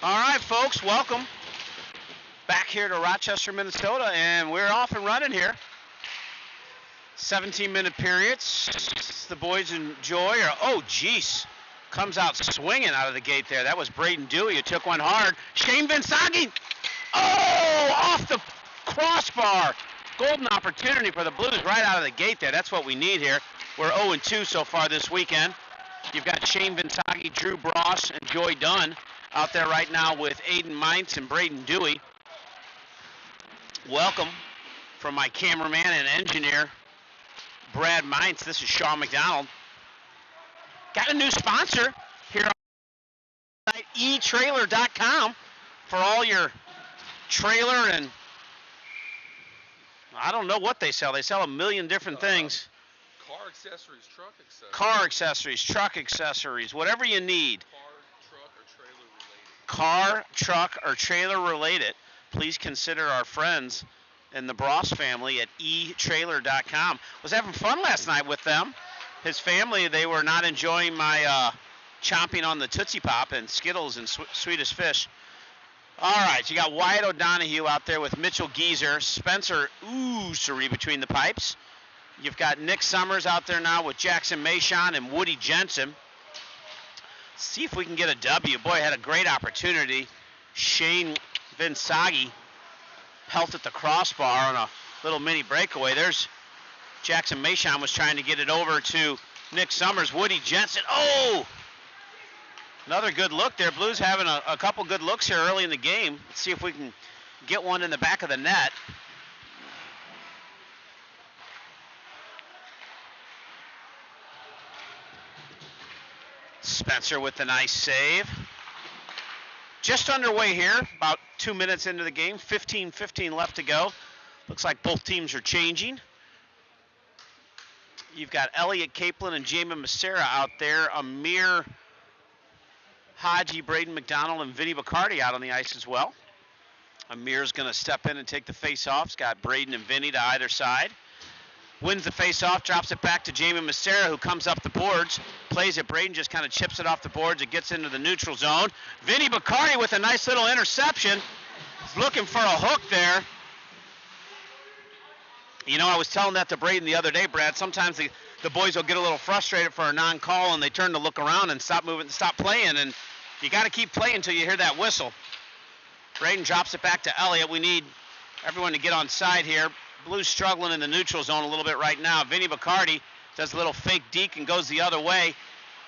All right, folks, welcome back here to Rochester, Minnesota, and we're off and running here. 17-minute periods. The boys enjoy. Oh, geez. Comes out swinging out of the gate there. That was Braden Dewey who took one hard. Shane Vinsagi. Oh, off the crossbar. Golden opportunity for the Blues right out of the gate there. That's what we need here. We're 0-2 so far this weekend. You've got Shane Vinsagi, Drew Bross, and Joy Dunn out there right now with Aiden Mintz and Braden Dewey. Welcome from my cameraman and engineer, Brad Mintz. This is Sean McDonald. Got a new sponsor here on eTrailer.com for all your trailer and I don't know what they sell. They sell a million different things. Car accessories, truck accessories. Car accessories, truck accessories, whatever you need. Car, truck, or trailer related. Car, truck, or trailer related. Please consider our friends in the Bross family at eTrailer.com. Was having fun last night with them. His family, they were not enjoying my chomping on the Tootsie Pop and Skittles and Swedish Fish. All right, you got Wyatt O'Donohue out there with Mitchell Geezer, Spencer Oosery between the pipes. You've got Nick Summers out there now with Jackson Mayshon and Woody Jensen. See if we can get a W. Boy, had a great opportunity. Shane Vinsagi pelted the crossbar on a little mini breakaway. There's Jackson Mayshon was trying to get it over to Nick Summers. Woody Jensen. Oh! Another good look there. Blues having a couple good looks here early in the game. Let's see if we can get one in the back of the net. Spencer with the nice save. Just underway here, about 2 minutes into the game, 15-15 left to go. Looks like both teams are changing. You've got Elliot Capelin and Jamin Becerra out there. Amir Haji, Braden McDonald, and Vinny Bacardi out on the ice as well. Amir's going to step in and take the face-off. He's got Braden and Vinny to either side. Wins the face-off, drops it back to Jamin Becerra, who comes up the boards, plays it. Braden just kind of chips it off the boards. It gets into the neutral zone. Vinny Bacardi with a nice little interception. He's looking for a hook there. You know, I was telling that to Braden the other day, Brad. Sometimes the boys will get a little frustrated for a non-call, and they turn to look around and stop moving, stop playing. And you got to keep playing until you hear that whistle. Braden drops it back to Elliott. We need everyone to get on side here. Blues struggling in the neutral zone a little bit right now. Vinny Bacardi does a little fake deke and goes the other way.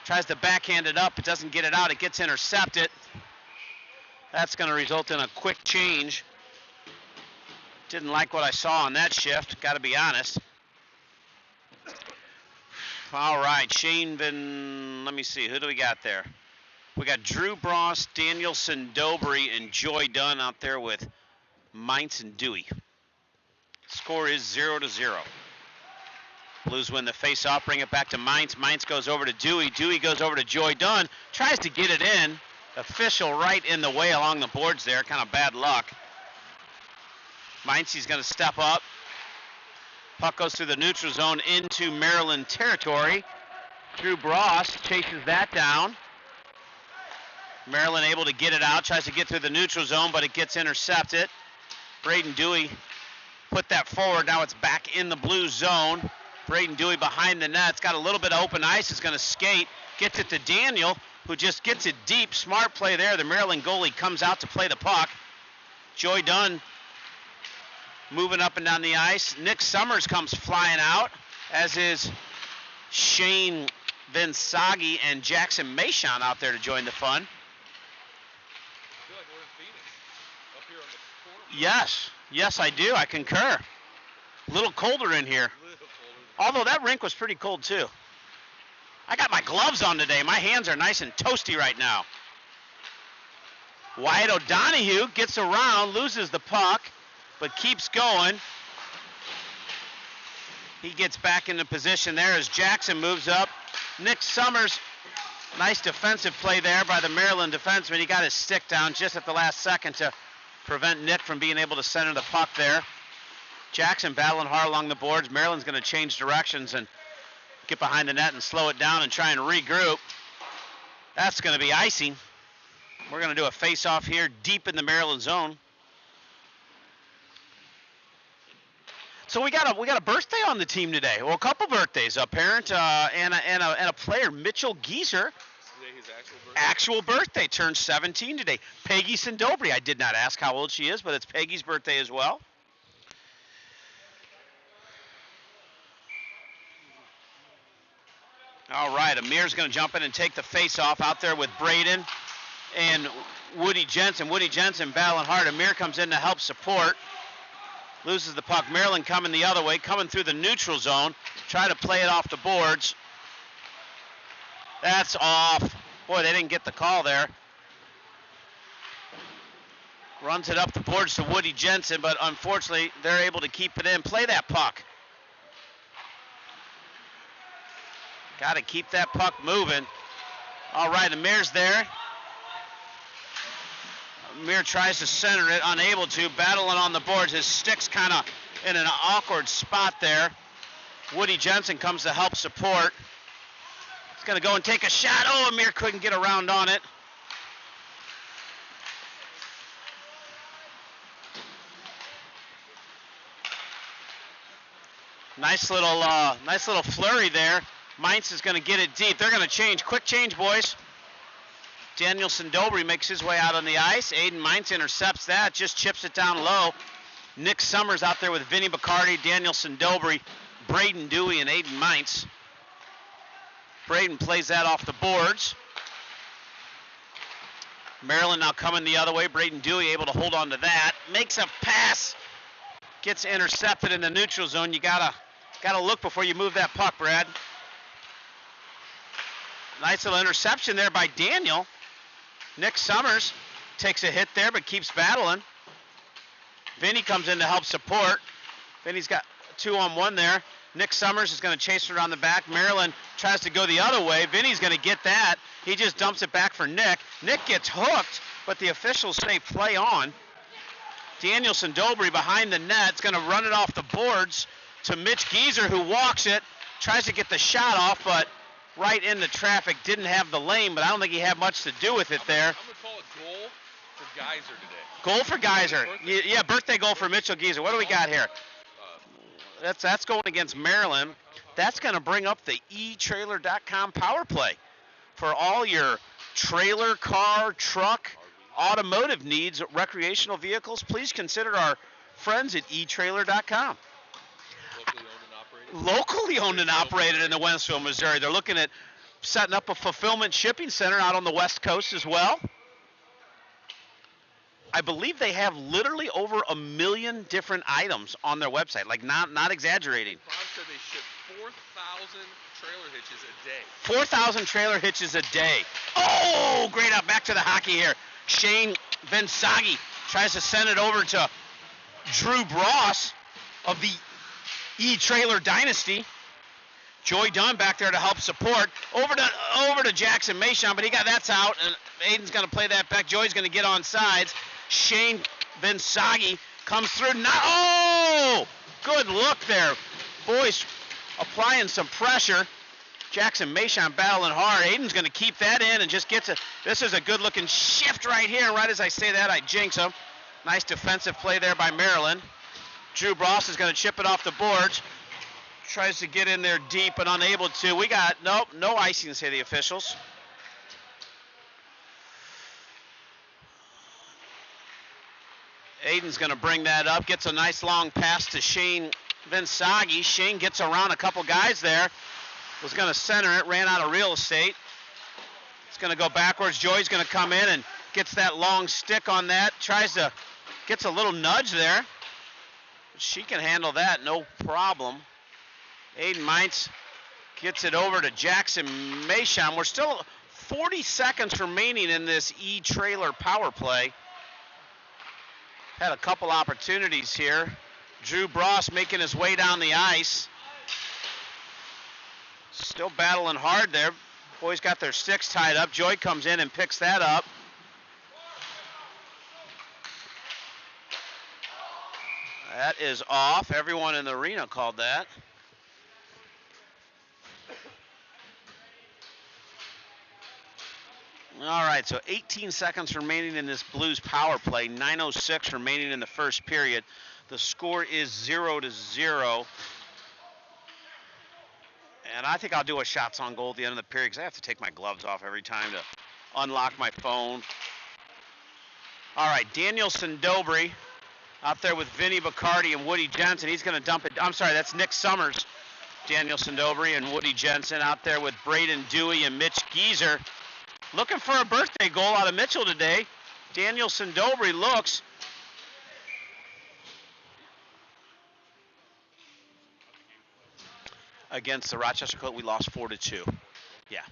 Tries to backhand it up. It doesn't get it out. It gets intercepted. That's going to result in a quick change. Didn't like what I saw on that shift, got to be honest. All right, let me see, who do we got there? We got Drew Bross, Danielson, Dobry, and Joy Dunn out there with Mintz and Dewey. Score is 0-0. Blues win the face-off, bring it back to Mintz. Mintz goes over to Dewey. Dewey goes over to Joy Dunn, tries to get it in. Official right in the way along the boards there, kind of bad luck. Mintz, he's going to step up. Puck goes through the neutral zone into Maryland territory. Drew Bross chases that down. Maryland able to get it out, tries to get through the neutral zone, but it gets intercepted. Braden Dewey put that forward. Now it's back in the blue zone. Braden Dewey behind the net. It's got a little bit of open ice. It's going to skate. Gets it to Daniel, who just gets it deep. Smart play there. The Maryland goalie comes out to play the puck. Joy Dunn moving up and down the ice. Nick Summers comes flying out, as is Shane Vinsagi and Jackson Mayshon out there to join the fun. I feel like we're in Phoenix, up here on the court. Yes, I do. I concur. A little colder in here. Although that rink was pretty cold too. I got my gloves on today. My hands are nice and toasty right now. Wyatt O'Donohue gets around, loses the puck, but keeps going. He gets back into position there as Jackson moves up. Nick Summers, nice defensive play there by the Maryland defenseman. He got his stick down just at the last second to prevent Nick from being able to center the puck there. Jackson battling hard along the boards. Maryland's going to change directions and get behind the net and slow it down and try and regroup. That's going to be icing. We're going to do a face-off here deep in the Maryland zone. So we got a birthday on the team today. Well, a couple birthdays. A parent and a player, Mitchell Geezer. Today his actual birthday. Actual birthday, turned 17 today. Peggy Sindobri. I did not ask how old she is, but it's Peggy's birthday as well. All right, Amir's going to jump in and take the face-off out there with Braden and Woody Jensen. Woody Jensen battling hard. Amir comes in to help support. Loses the puck. Maryland coming the other way, coming through the neutral zone. Try to play it off the boards. That's off. Boy, they didn't get the call there. Runs it up the boards to Woody Jensen, but unfortunately, they're able to keep it in. Play that puck. Got to keep that puck moving. All right, Amir's there. Amir tries to center it, unable to, battling on the boards. His stick's kind of in an awkward spot there. Woody Jensen comes to help support. He's going to go and take a shot. Oh, Amir couldn't get around on it. Nice little flurry there. Mainz is going to get it deep. They're going to change. Quick change, boys. Daniel Sindobri makes his way out on the ice. Aiden Mainz intercepts that, just chips it down low. Nick Summers out there with Vinny Bacardi, Daniel Sindobri, Braden Dewey, and Aiden Mainz. Braden plays that off the boards. Maryland now coming the other way. Braden Dewey able to hold on to that. Makes a pass. Gets intercepted in the neutral zone. You gotta look before you move that puck, Brad. Nice little interception there by Daniel. Nick Summers takes a hit there but keeps battling. Vinny comes in to help support. Vinny's got 2-on-1 there. Nick Summers is going to chase it around the back. Maryland tries to go the other way. Vinny's going to get that. He just dumps it back for Nick. Nick gets hooked, but the officials say play on. Daniel Sindobri behind the net is going to run it off the boards to Mitch Geezer, who walks it, tries to get the shot off, but right into traffic, didn't have the lane, but I don't think he had much to do with it there. I'm going to call it goal for Geyser today. Goal for Geyser. Birthday. Yeah, birthday goal for Mitchell Geezer. What do we got here? That's going against Maryland. That's going to bring up the eTrailer.com power play for all your trailer, car, truck, automotive needs, recreational vehicles. Please consider our friends at eTrailer.com. Locally owned and operated in the Wentzville, Missouri. They're looking at setting up a fulfillment shipping center out on the West Coast as well. I believe they have literally over 1 million different items on their website, like not exaggerating. Ron said they ship 4,000 trailer hitches a day. 4,000 trailer hitches a day. Oh, great out. Back to the hockey here. Shane Vinsagi tries to send it over to Drew Bross of the E-Trailer Dynasty. Joy Dunn back there to help support. Over to Jackson Mayshon, but that's out, and Aiden's going to play that back. Joy's going to get on sides. Shane Vinsagi comes through. Oh! Good look there. Boys applying some pressure. Jackson Mayshon battling hard. Aiden's going to keep that in and just gets it. This is a good-looking shift right here. And right as I say that, I jinx him. Nice defensive play there by Maryland. Drew Bross is going to chip it off the boards. Tries to get in there deep and unable to. We got, no icing, say the officials. Aiden's going to bring that up. Gets a nice long pass to Shane Vinsagi. Shane gets around a couple guys there. Was going to center it, ran out of real estate. It's going to go backwards. Joy's going to come in and gets that long stick on that. Gets a little nudge there. She can handle that, no problem. Aiden Mainz gets it over to Jackson Mayshon. We're still 40 seconds remaining in this E-Trailer power play. Had a couple opportunities here. Drew Bross making his way down the ice. Still battling hard there. Boys got their sticks tied up. Joy comes in and picks that up. That is off. Everyone in the arena called that. All right, so 18 seconds remaining in this Blues power play. 9:06 remaining in the first period. The score is 0-0. And I think I'll do a shots on goal at the end of the period because I have to take my gloves off every time to unlock my phone. All right, Daniel Sindobri out there with Vinny Bacardi and Woody Jensen. He's going to dump it. I'm sorry, that's Nick Summers. Daniel Sindobri and Woody Jensen out there with Braden Dewey and Mitch Geezer. Looking for a birthday goal out of Mitchell today. Daniel Sindobri looks. Against the Rochester Colt, we lost 4-2. Yeah.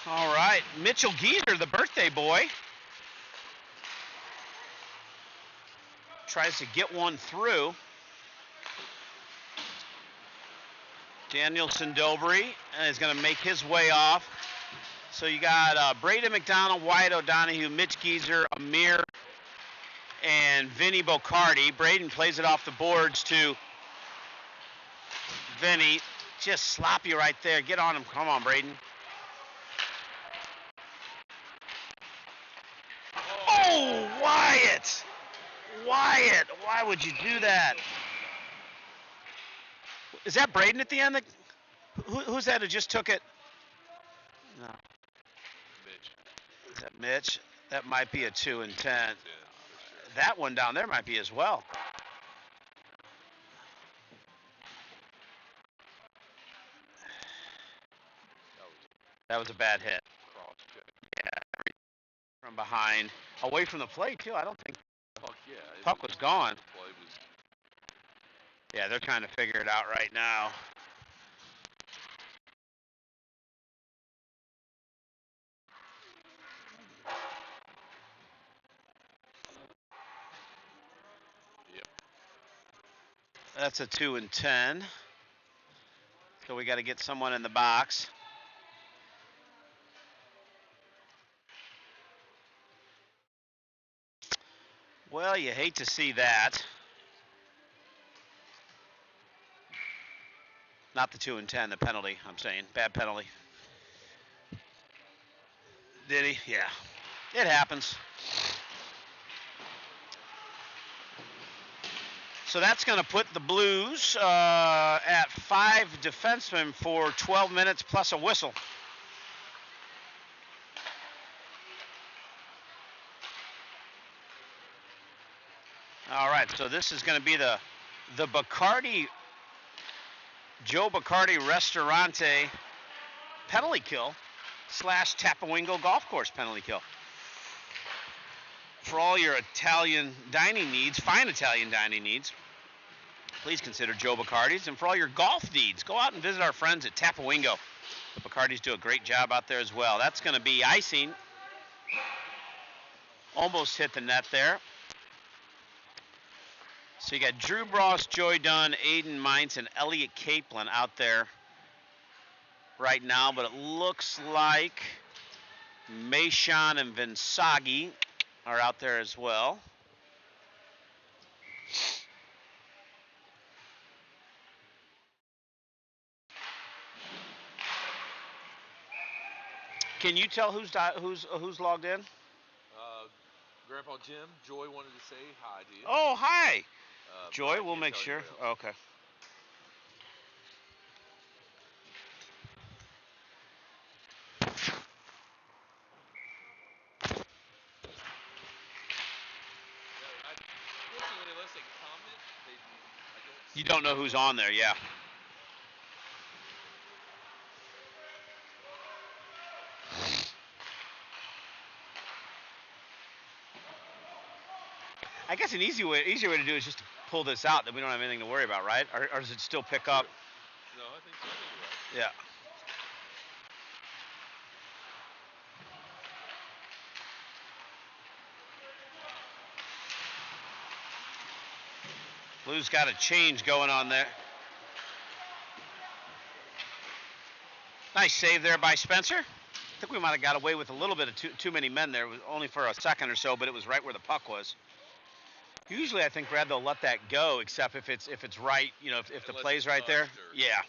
All right, Mitchell Geezer, the birthday boy, tries to get one through. Daniel Sindobri is going to make his way off. So you got Braden McDonald, Wyatt O'Donohue, Mitch Geezer, Amir, and Vinny Bocardi. Braden plays it off the boards to Vinny. Just sloppy right there. Get on him. Come on, Braden. Oh, Wyatt! Wyatt, why would you do that? Is that Braden at the end? Who's that who just took it? No. Mitch. Is that Mitch? That might be a 2 and 10. Yeah, for sure. That one down there might be as well. That was a bad hit. Cross check. Yeah, from behind, away from the plate too. I don't think Puck, yeah. puck was gone. Play was. Yeah, they're trying to figure it out right now. Yep. That's a 2 and 10. So we got to get someone in the box. Well, you hate to see that. Not the 2 and 10, the penalty, I'm saying. Bad penalty. Did he? Yeah. It happens. So that's going to put the Blues at 5 defensemen for 12 minutes plus a whistle. All right, so this is going to be the Bacardi, Joe Bacardi Restaurante penalty kill / Tapawingo Golf Course penalty kill. For all your Italian dining needs, fine Italian dining needs, please consider Joe Bacardi's. And for all your golf needs, go out and visit our friends at Tapawingo. The Bacardis do a great job out there as well. That's going to be icing. Almost hit the net there. So you got Drew Bross, Joy Dunn, Aiden Mines, and Elliot Capelin out there right now. But it looks like Maishon and Vinsagi are out there as well. Can you tell who's logged in? Grandpa Jim, Joy wanted to say hi to you. Oh, hi. Joy, Mike we'll can't make tell sure. you Okay. Unfortunately, unless they comment, I don't. You don't know who's on there, yeah. I guess an easier way to do is just to pull this out, that we don't have anything to worry about, right? Or does it still pick up? No, I think so. I think you're right. Yeah. Blues got a change going on there. Nice save there by Spencer. I think we might have got away with a little bit of too many men there. It was only for a second or so, but it was right where the puck was. Usually, I think, Brad, they'll let that go, except if it's right, if the play's right there. Yeah.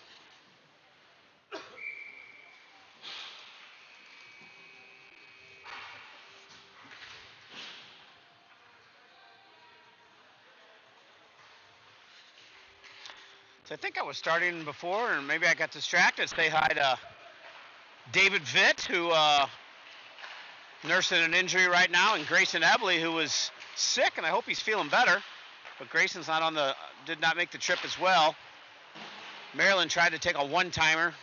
So I think I was starting before, and maybe I got distracted. Say hi to David Vitt, who nursing an injury right now, and Grayson Ebley, who was sick, and I hope he's feeling better. But Grayson's did not make the trip as well. Maryland tried to take a one-timer.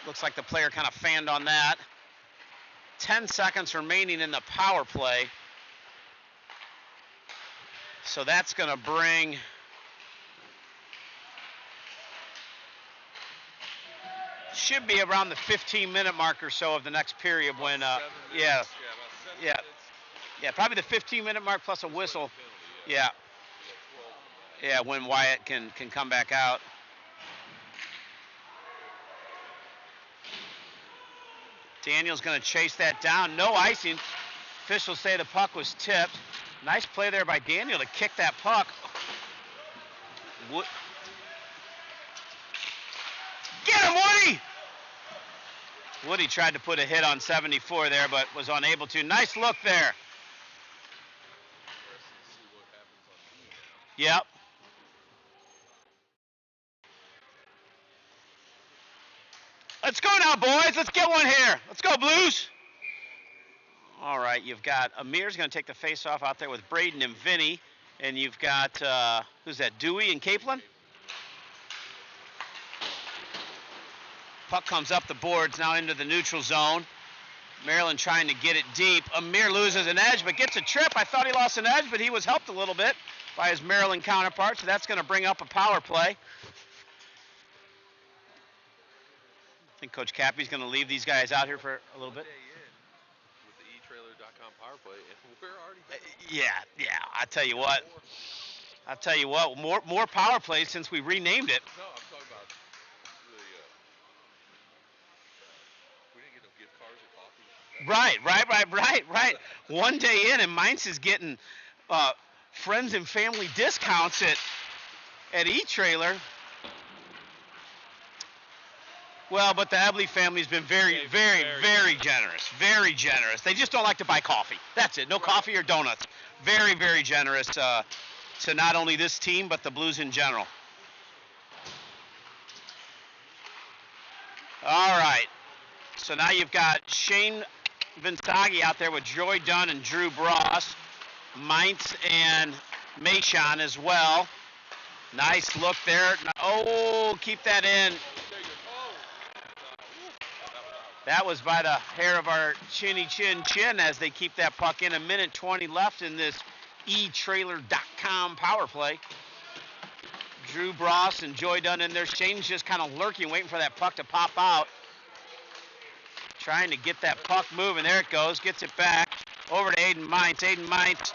Looks like the player kind of fanned on that. 10 seconds remaining in the power play. So that's going to bring should be around the 15-minute mark or so of the next period when probably the 15-minute mark plus a whistle. Yeah, when Wyatt can come back out. Daniel's going to chase that down. No icing. Officials say the puck was tipped. Nice play there by Daniel to kick that puck. Get him, Woody! Woody tried to put a hit on 74 there, but was unable to. Nice look there. Yep. Let's go now, boys. Let's get one here. Let's go, Blues. All right, you've got Amir's going to take the face-off out there with Braden and Vinny. And you've got, who's that, Dewey and Capelin? Puck comes up the boards now into the neutral zone. Maryland trying to get it deep. Amir loses an edge, but gets a trip. I thought he lost an edge, but he was helped a little bit by his Maryland counterpart, so that's going to bring up a power play. I think Coach Cappy's going to leave these guys out here for a little bit. With the eTrailer.com power play, and we're already Yeah. I tell you what, more power plays since we renamed it. No, I'm talking about we didn't get no gift cards or coffee. Right. One day in, and Mainz is getting friends and family discounts at eTrailer. Well, but the Ebley family's been very generous. Very generous. They just don't like to buy coffee. That's it. No coffee or donuts. Very, very generous to not only this team, but the Blues in general. All right. So now you've got Shane Vinsagi out there with Joy Dunn and Drew Bross. Mainz and Mayshon as well. Nice look there. Oh, keep that in. That was by the hair of our chinny chin as they keep that puck in. 1:20 left in this eTrailer.com power play. Drew Bross and Joy Dunn in there. Shane's just kind of lurking, waiting for that puck to pop out. Trying to get that puck moving. There it goes. Gets it back. Over to Aiden Mainz. Aiden Mainz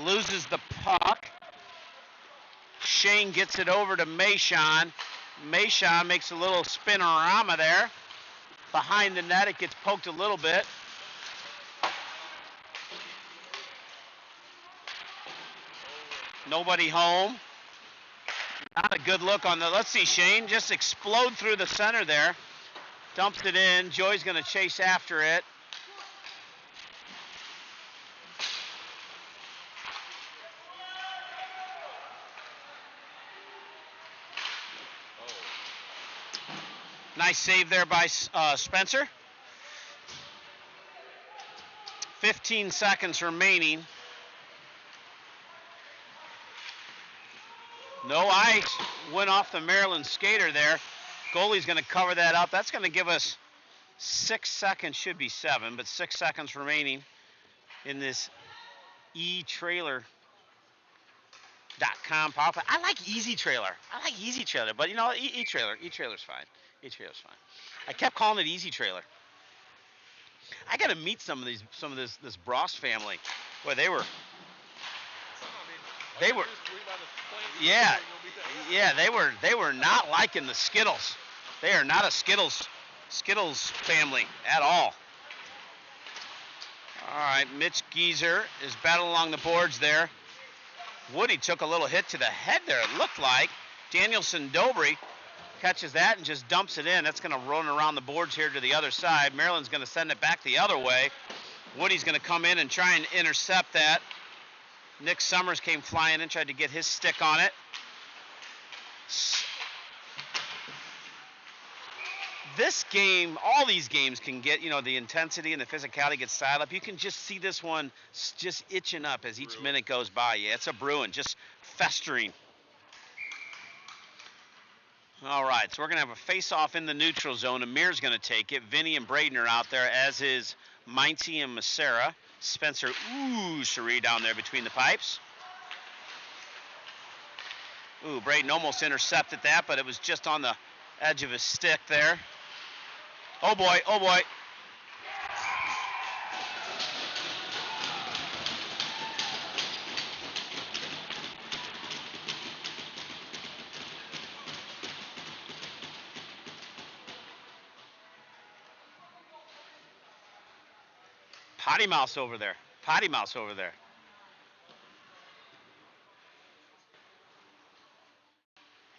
loses the puck. Shane gets it over to Mayshon. Mayshon makes a little spinorama there. Behind the net, it gets poked a little bit. Nobody home. Not a good look on the, let's see, Shane just explode through the center there. Dumps it in. Joy's going to chase after it. Nice save there by Spencer. 15 seconds remaining. No ice. Went off the Maryland skater there. Goalie's going to cover that up. That's going to give us 6 seconds. Should be 7, but 6 seconds remaining in this eTrailer.com power play. I like Easy Trailer. But you know, eTrailer's fine. eTrailer's fine. I kept calling it Easy Trailer. I got to meet some of this Bross family. Boy, they were. Yeah, they were not liking the Skittles. They are not a Skittles family at all. All right, Mitch Geezer is battling along the boards there. Woody took a little hit to the head there, it looked like. Danielson Dobry catches that and just dumps it in. That's going to run around the boards here to the other side. Maryland's going to send it back the other way. Woody's going to come in and try and intercept that. Nick Summers came flying in, tried to get his stick on it. This game, all these games can get, the intensity and the physicality gets dialed up. You can just see this one just itching up as each minute goes by. Yeah, it's a brewing, just festering. All right, so we're going to have a face-off in the neutral zone. Amir's going to take it. Vinny and Braden are out there, as is Minty and Massera. Spencer Cherie down there between the pipes. Braden almost intercepted that, but it was just on the edge of his stick there. Oh boy. Potty mouse over there.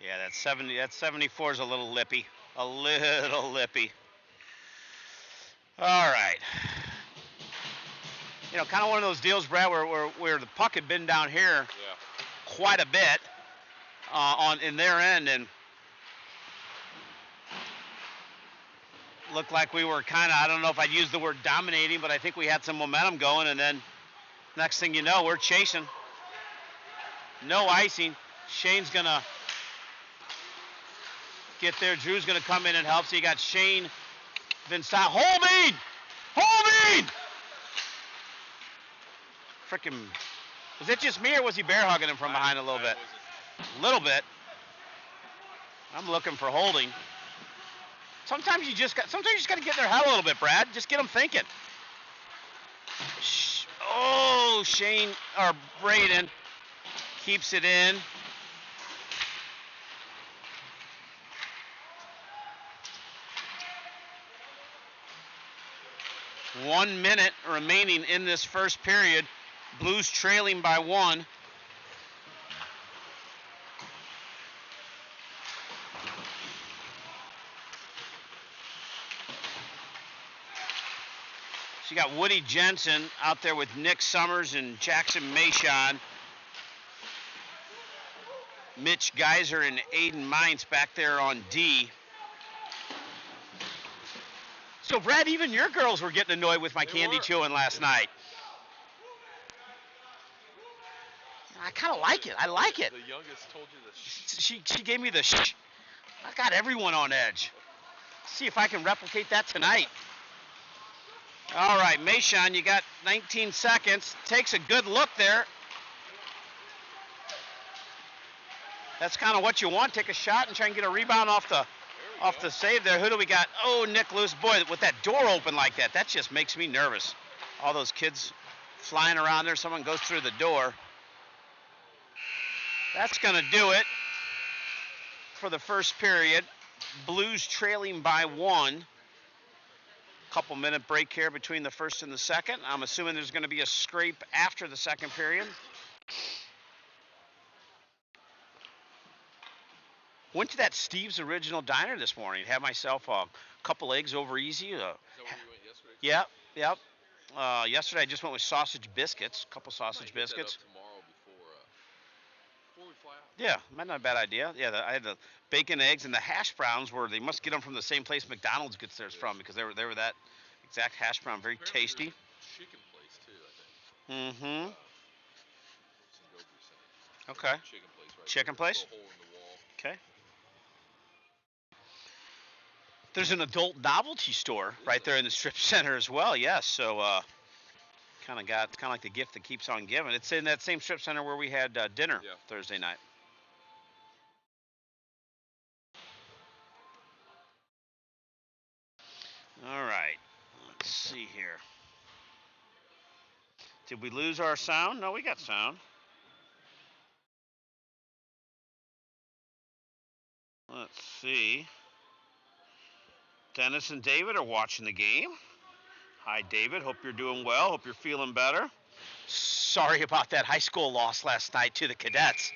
Yeah, that 74 is a little lippy. All right. Kind of one of those deals, Brad, where the puck had been down here quite a bit in their end, and looked like we were kind of, I don't know if I'd use the word dominating, but I think we had some momentum going, and then next thing you know, we're chasing. No icing. Shane's going to get there. Drew's going to come in and help. So you got Shane Vincent. Holding! Frickin', was it just me or was he bear hugging him from behind a little bit? A little bit. I'm looking for holding. Sometimes you just got to get in their head a little bit, Brad. Just get them thinking. Oh, Braden keeps it in. One minute remaining in this first period. Blues trailing by 1. So you got Woody Jensen out there with Nick Summers and Jackson Mashon. Mitch Geiser and Aiden Mines back there on D. So, Brad, even your girls were getting annoyed with my candy chewing last night. I kind of like it. I like it. The youngest told you the She gave me the shh. I got everyone on edge. See if I can replicate that tonight. All right, Mashon, you got 19 seconds. Takes a good look there. That's kind of what you want. Take a shot and try and get a rebound off the save there. Who do we got? Oh, Nick Lewis. Boy, with that door open like that just makes me nervous. All those kids flying around there. Someone goes through the door. That's going to do it for the first period. Blues trailing by 1. Couple minute break here between the first and the second. I'm assuming there's going to be a scrape after the second period. Went to that Steve's Original Diner this morning. Had myself a couple eggs over easy. Is that where you went yesterday? Yep. Yesterday I just went with sausage biscuits. A couple sausage biscuits. That up tomorrow before we fly out. Yeah, might not a bad idea. Yeah, I had the bacon, eggs, and the hash browns. They must get them from the same place McDonald's gets theirs from, because they were that exact hash brown, very tasty. Chicken place too, I think. Mm-hmm. Okay. Chicken place. Chicken place. Okay. There's an adult novelty store right there in the strip center as well. Yes, so It's kind of like the gift that keeps on giving. It's in that same strip center where we had dinner Thursday night. All right. Let's see here. Did we lose our sound? No, we got sound. Let's see. Dennis and David are watching the game. Hi, David. Hope you're doing well. Hope you're feeling better. Sorry about that high school loss last night to the Cadets.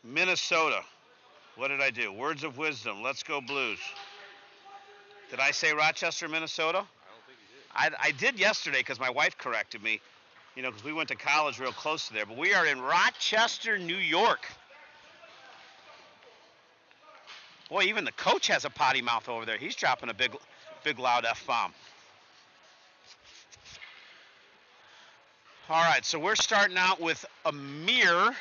Minnesota. What did I do? Words of wisdom. Let's go Blues. Did I say Rochester, Minnesota? I don't think you did. I did yesterday because my wife corrected me, because we went to college real close to there. But we are in Rochester, New York. Boy, even the coach has a potty mouth over there. He's dropping a big loud F-bomb. All right, so we're starting out with Amir,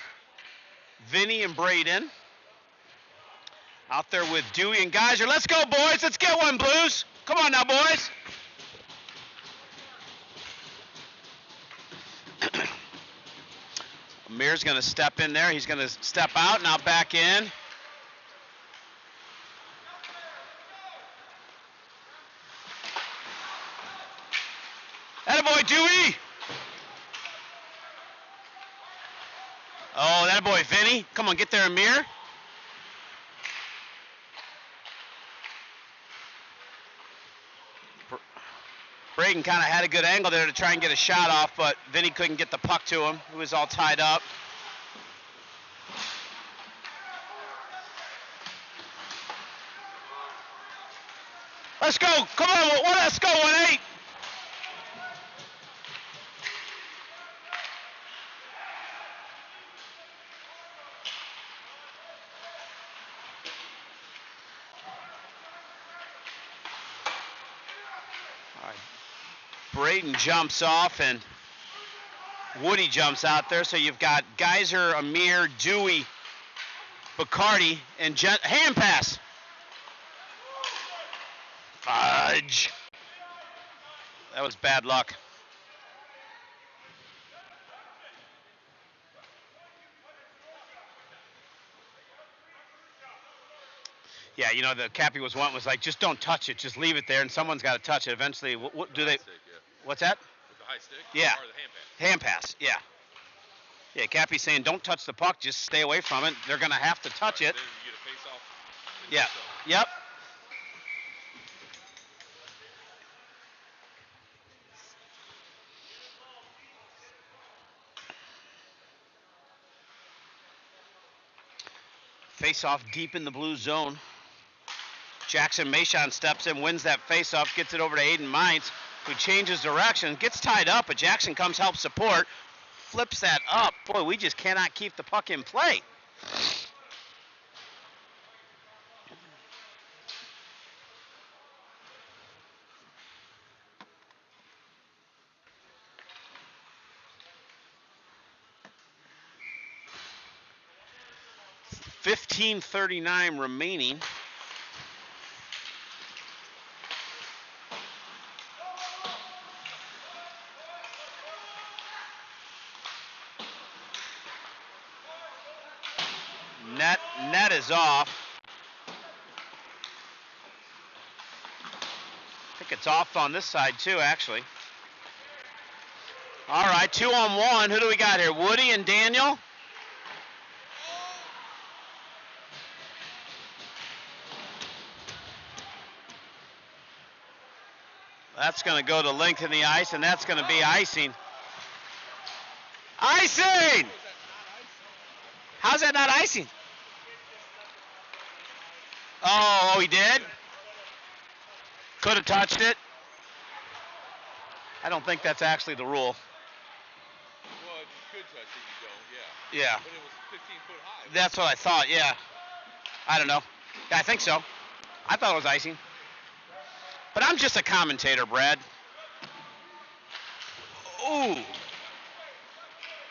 Vinny, and Braden. Out there with Dewey and Geyser. Let's go, boys. Let's get one, Blues. Come on now, boys. Amir's going to step in there. He's going to step out, now back in. Attaboy, Dewey. Oh, attaboy, Vinny. Come on, get there, Amir. Braden kind of had a good angle there to try and get a shot off, but Vinny couldn't get the puck to him. He was all tied up. Let's go. Come on. Let's go, 1-8. Braden jumps off and Woody jumps out there. So you've got Geyser, Amir, Dewey, Bacardi, and hand pass. Fudge. That was bad luck. Yeah, the Cappy was like, just don't touch it. Just leave it there, and someone's got to touch it. Eventually, what do they? Stick, yeah. What's that? With the high stick? Yeah. Or the hand pass, yeah. Yeah, Cappy's saying don't touch the puck. Just stay away from it. They're going to have to touch it. Then you get a face off. Yeah. Yep. Face off deep in the blue zone. Jackson Machon steps in, wins that face off, gets it over to Aiden Mines, who changes direction, gets tied up, but Jackson comes help support, flips that up. Boy, we just cannot keep the puck in play. $15:39 remaining. Net is off. I think it's off on this side too, actually. All right, 2-on-1. Who do we got here? Woody and Daniel. That's going to go to length in the ice, and that's going to be icing. Icing! How's that not icing? Oh, he did? Could have touched it. I don't think that's actually the rule. Well, if you could touch it, you don't, Yeah. But it was 15 foot high. That's what I thought, yeah. I don't know. Yeah, I think so. I thought it was icing. But I'm just a commentator, Brad. Ooh.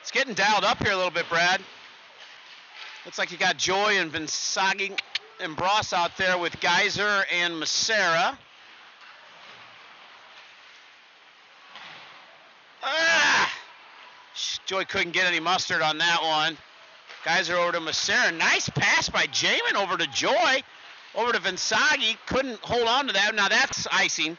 It's getting dialed up here a little bit, Brad. Looks like you got Joy and Vinsagi and Bross out there with Geyser and Massera. Joy couldn't get any mustard on that one. Guys are over to Macera. Nice pass by Jamin over to Joy. Over to Vinsagi. Couldn't hold on to that. Now that's icing.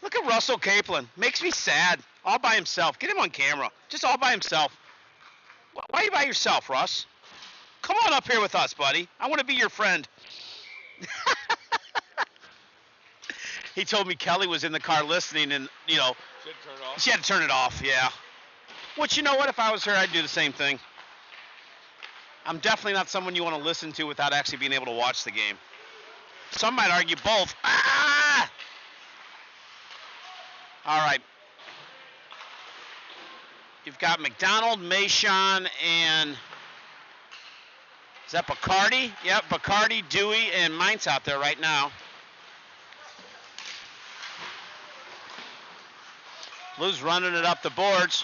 Look at Russell Capelin. Makes me sad. All by himself. Get him on camera. Just all by himself. Why are you by yourself, Russ? Come on up here with us, buddy. I want to be your friend. He told me Kelly was in the car listening and, you know. She had to turn it off, yeah. Which, you know what? If I was her, I'd do the same thing. I'm definitely not someone you want to listen to without actually being able to watch the game. Some might argue both. Ah! All right. You've got McDonald, Mason, and is that Bacardi? Yep, Bacardi, Dewey, and Mintz out there right now. Blues running it up the boards.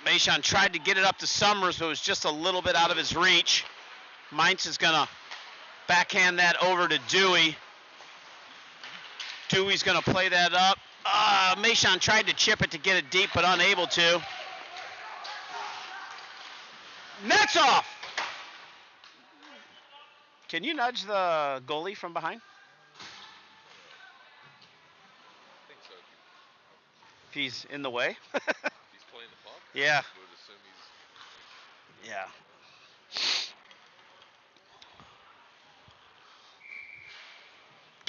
Mason tried to get it up to Summers, but it was just a little bit out of his reach. Mintz is going to backhand that over to Dewey. Dewey's going to play that up. Mason tried to chip it to get it deep, but unable to. Nets off! Can you nudge the goalie from behind? I think so. If he's in the way? He's playing the puck? Yeah. I would assume he's... Yeah.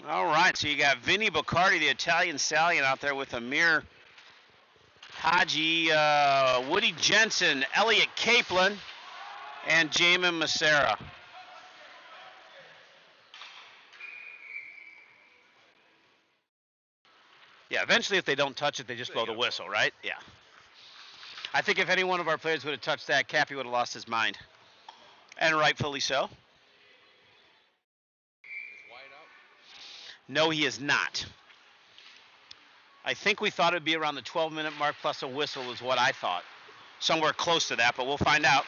All right, so you got Vinny Bacardi, the Italian stallion, out there with Amir Haji, Woody Jensen, Elliot Capelin, and Jamin Macera. Yeah, eventually if they don't touch it, they just blow the whistle, right? Yeah. I think if any one of our players would have touched that, Cappy would have lost his mind. And rightfully so. No, he is not. I think we thought it would be around the 12-minute mark plus a whistle is what I thought. Somewhere close to that, but we'll find out.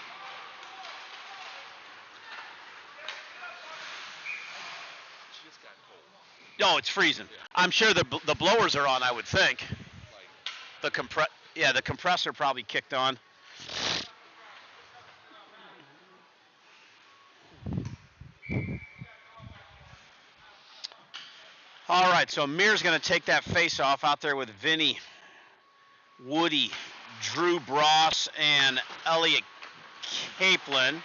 Just got cold. No, it's freezing. Yeah. I'm sure the blowers are on, I would think. The compressor probably kicked on. All right, so Amir's going to take that face-off out there with Vinny, Woody, Drew Bross, and Elliot Capelin.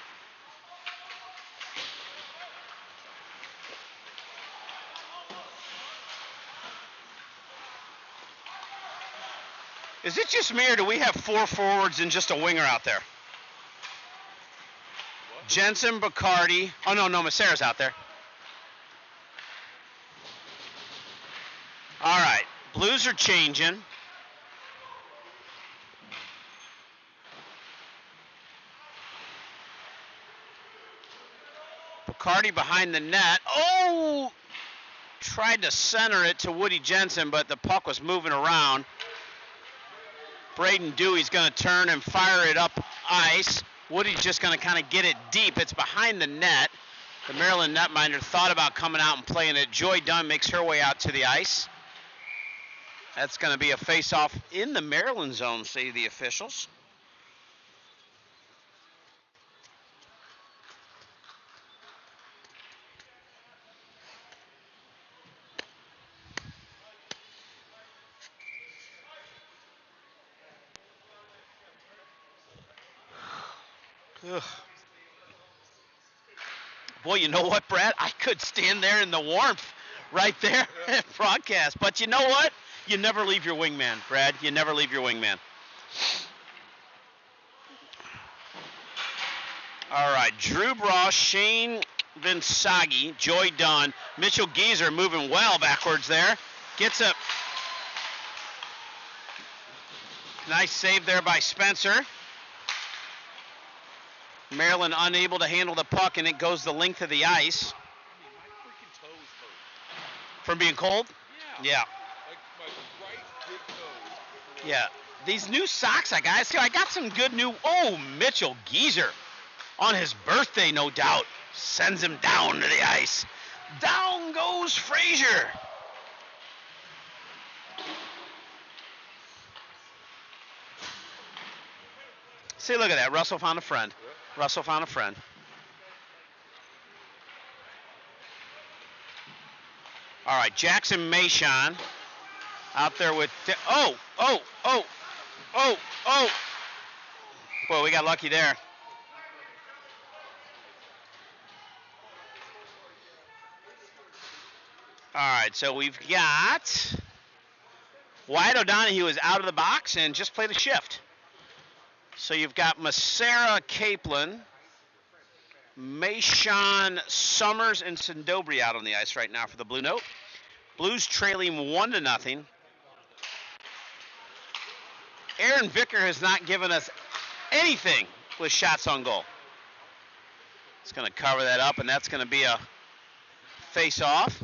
Is it just me, or do we have 4 forwards and just a winger out there? What? Jensen, Bacardi. Oh, no, Macera's out there. All right, Blues are changing. Bacardi behind the net. Oh! Tried to center it to Woody Jensen, but the puck was moving around. Braden Dewey's going to turn and fire it up ice. Woody's just going to kind of get it deep. It's behind the net. The Maryland netminder thought about coming out and playing it. Joy Dunn makes her way out to the ice. That's going to be a face-off in the Maryland zone, say the officials. Ugh. Boy, you know what, Brad? I could stand there in the warmth right there and broadcast. But you know what? You never leave your wingman, Brad. You never leave your wingman. All right, Drew Bross, Shane Vinsagi, Joy Dunn, Mitchell Geezer moving well backwards there. Gets a nice save there by Spencer. Maryland unable to handle the puck, and it goes the length of the ice. My freaking toes hurt. From being cold? Yeah. Yeah. Like my right big toe. Yeah. These new socks I got. See, I got some good new. Oh, Mitchell Geezer. On his birthday, no doubt. Sends him down to the ice. Down goes Frazier. See, look at that. Russell found a friend. Russell found a friend. All right, Jackson Mayshon out there with... Oh. Boy, we got lucky there. All right, so we've got... Wyatt O'Donohue is out of the box and just played a shift. So you've got Massera, Capelin, Mayshon, Summers, and Sindobri out on the ice right now for the Blue Note. Blues trailing 1-0. Aaron Vicker has not given us anything with shots on goal. It's going to cover that up, and that's going to be a face-off.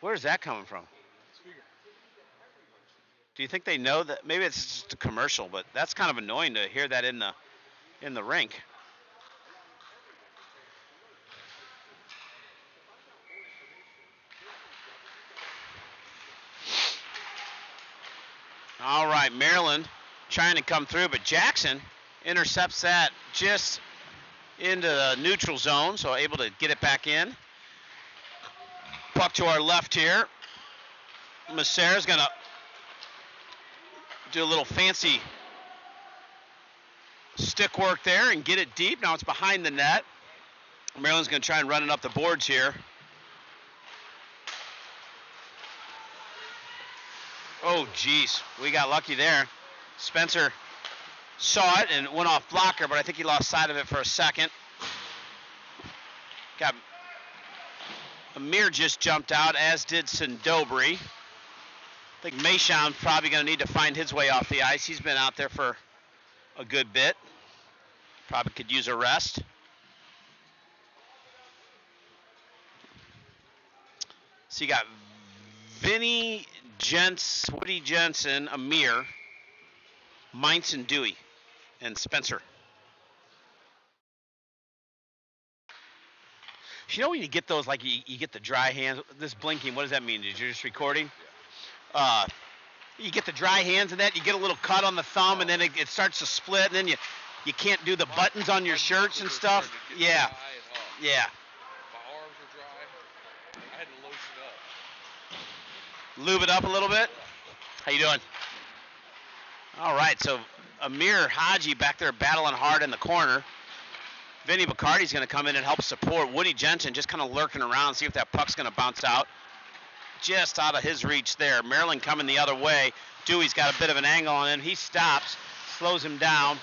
Where's that coming from? Do you think they know that? Maybe it's just a commercial, but that's kind of annoying to hear that in the rink. All right, Maryland trying to come through, but Jackson intercepts that just into the neutral zone, so able to get it back in. Puck to our left here. Massera's going to do a little fancy stick work there and get it deep. Now it's behind the net. Maryland's going to try and run it up the boards here. Oh, geez. We got lucky there. Spencer saw it and went off blocker, but I think he lost sight of it for a second. Got Amir just jumped out, as did Sindobri. I think Mayshon's probably going to need to find his way off the ice. He's been out there for a good bit. Probably could use a rest. So you got Vinny, Woody Jensen, Amir, Mintz, and Dewey, and Spencer. You know when you get those, like you get the dry hands, this blinking, what does that mean? Did you just recording? You get the dry hands and that, you get a little cut on the thumb, and then it starts to split, and then you can't do the buttons on your shirts and stuff. Yeah. Yeah. My arms are dry. I had to lotion up. Lube it up a little bit. How you doing? All right, so Amir Haji back there battling hard in the corner. Vinny Bacardi's going to come in and help support. Woody Jensen just kind of lurking around, see if that puck's going to bounce out. Just out of his reach there. Maryland coming the other way. Dewey's got a bit of an angle on him. He stops, slows him down.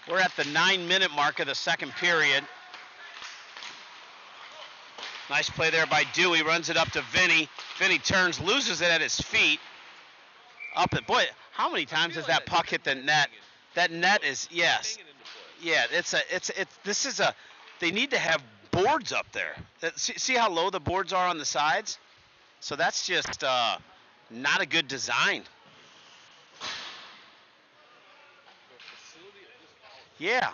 We're at the 9-minute mark of the second period. Nice play there by Dewey. Runs it up to Vinny. Vinny turns, loses it at his feet. Up it. Boy, how many times has that puck hit the net? That net is, yes. Yeah, they need to have boards up there. See how low the boards are on the sides? So that's just not a good design. Yeah.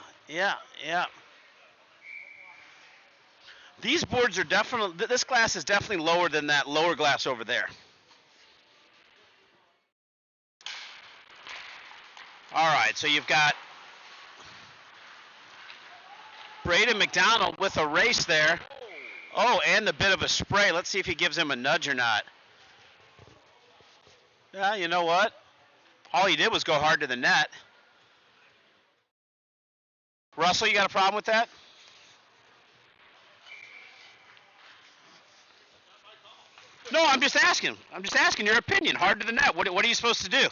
These boards are definitely, this glass is definitely lower than that lower glass over there. All right, so you've got Braden McDonald with a race there. Oh, and a bit of a spray. Let's see if he gives him a nudge or not. Yeah, you know what? All he did was go hard to the net. Russell, you got a problem with that? No, I'm just asking. I'm just asking your opinion. Hard to the net. What are you supposed to do?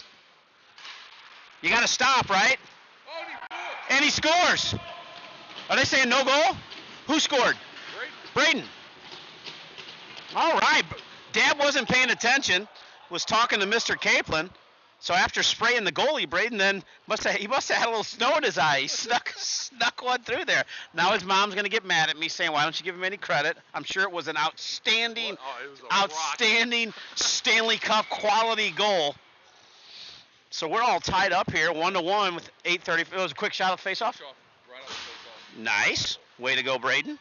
You got to stop, right? And he scores. Are they saying no goal? Who scored? Braden. All right. Dad wasn't paying attention. Was talking to Mr. Capelin. So after spraying the goalie, Braden then must have had a little snow in his eye. He snuck one through there. Now his mom's going to get mad at me saying, why don't you give him any credit? I'm sure it was an outstanding Stanley Cup quality goal. So we're all tied up here, 1-1 with 8:30. It was a quick shot of face-off. Right off the face-off. Nice. Way to go, Braden.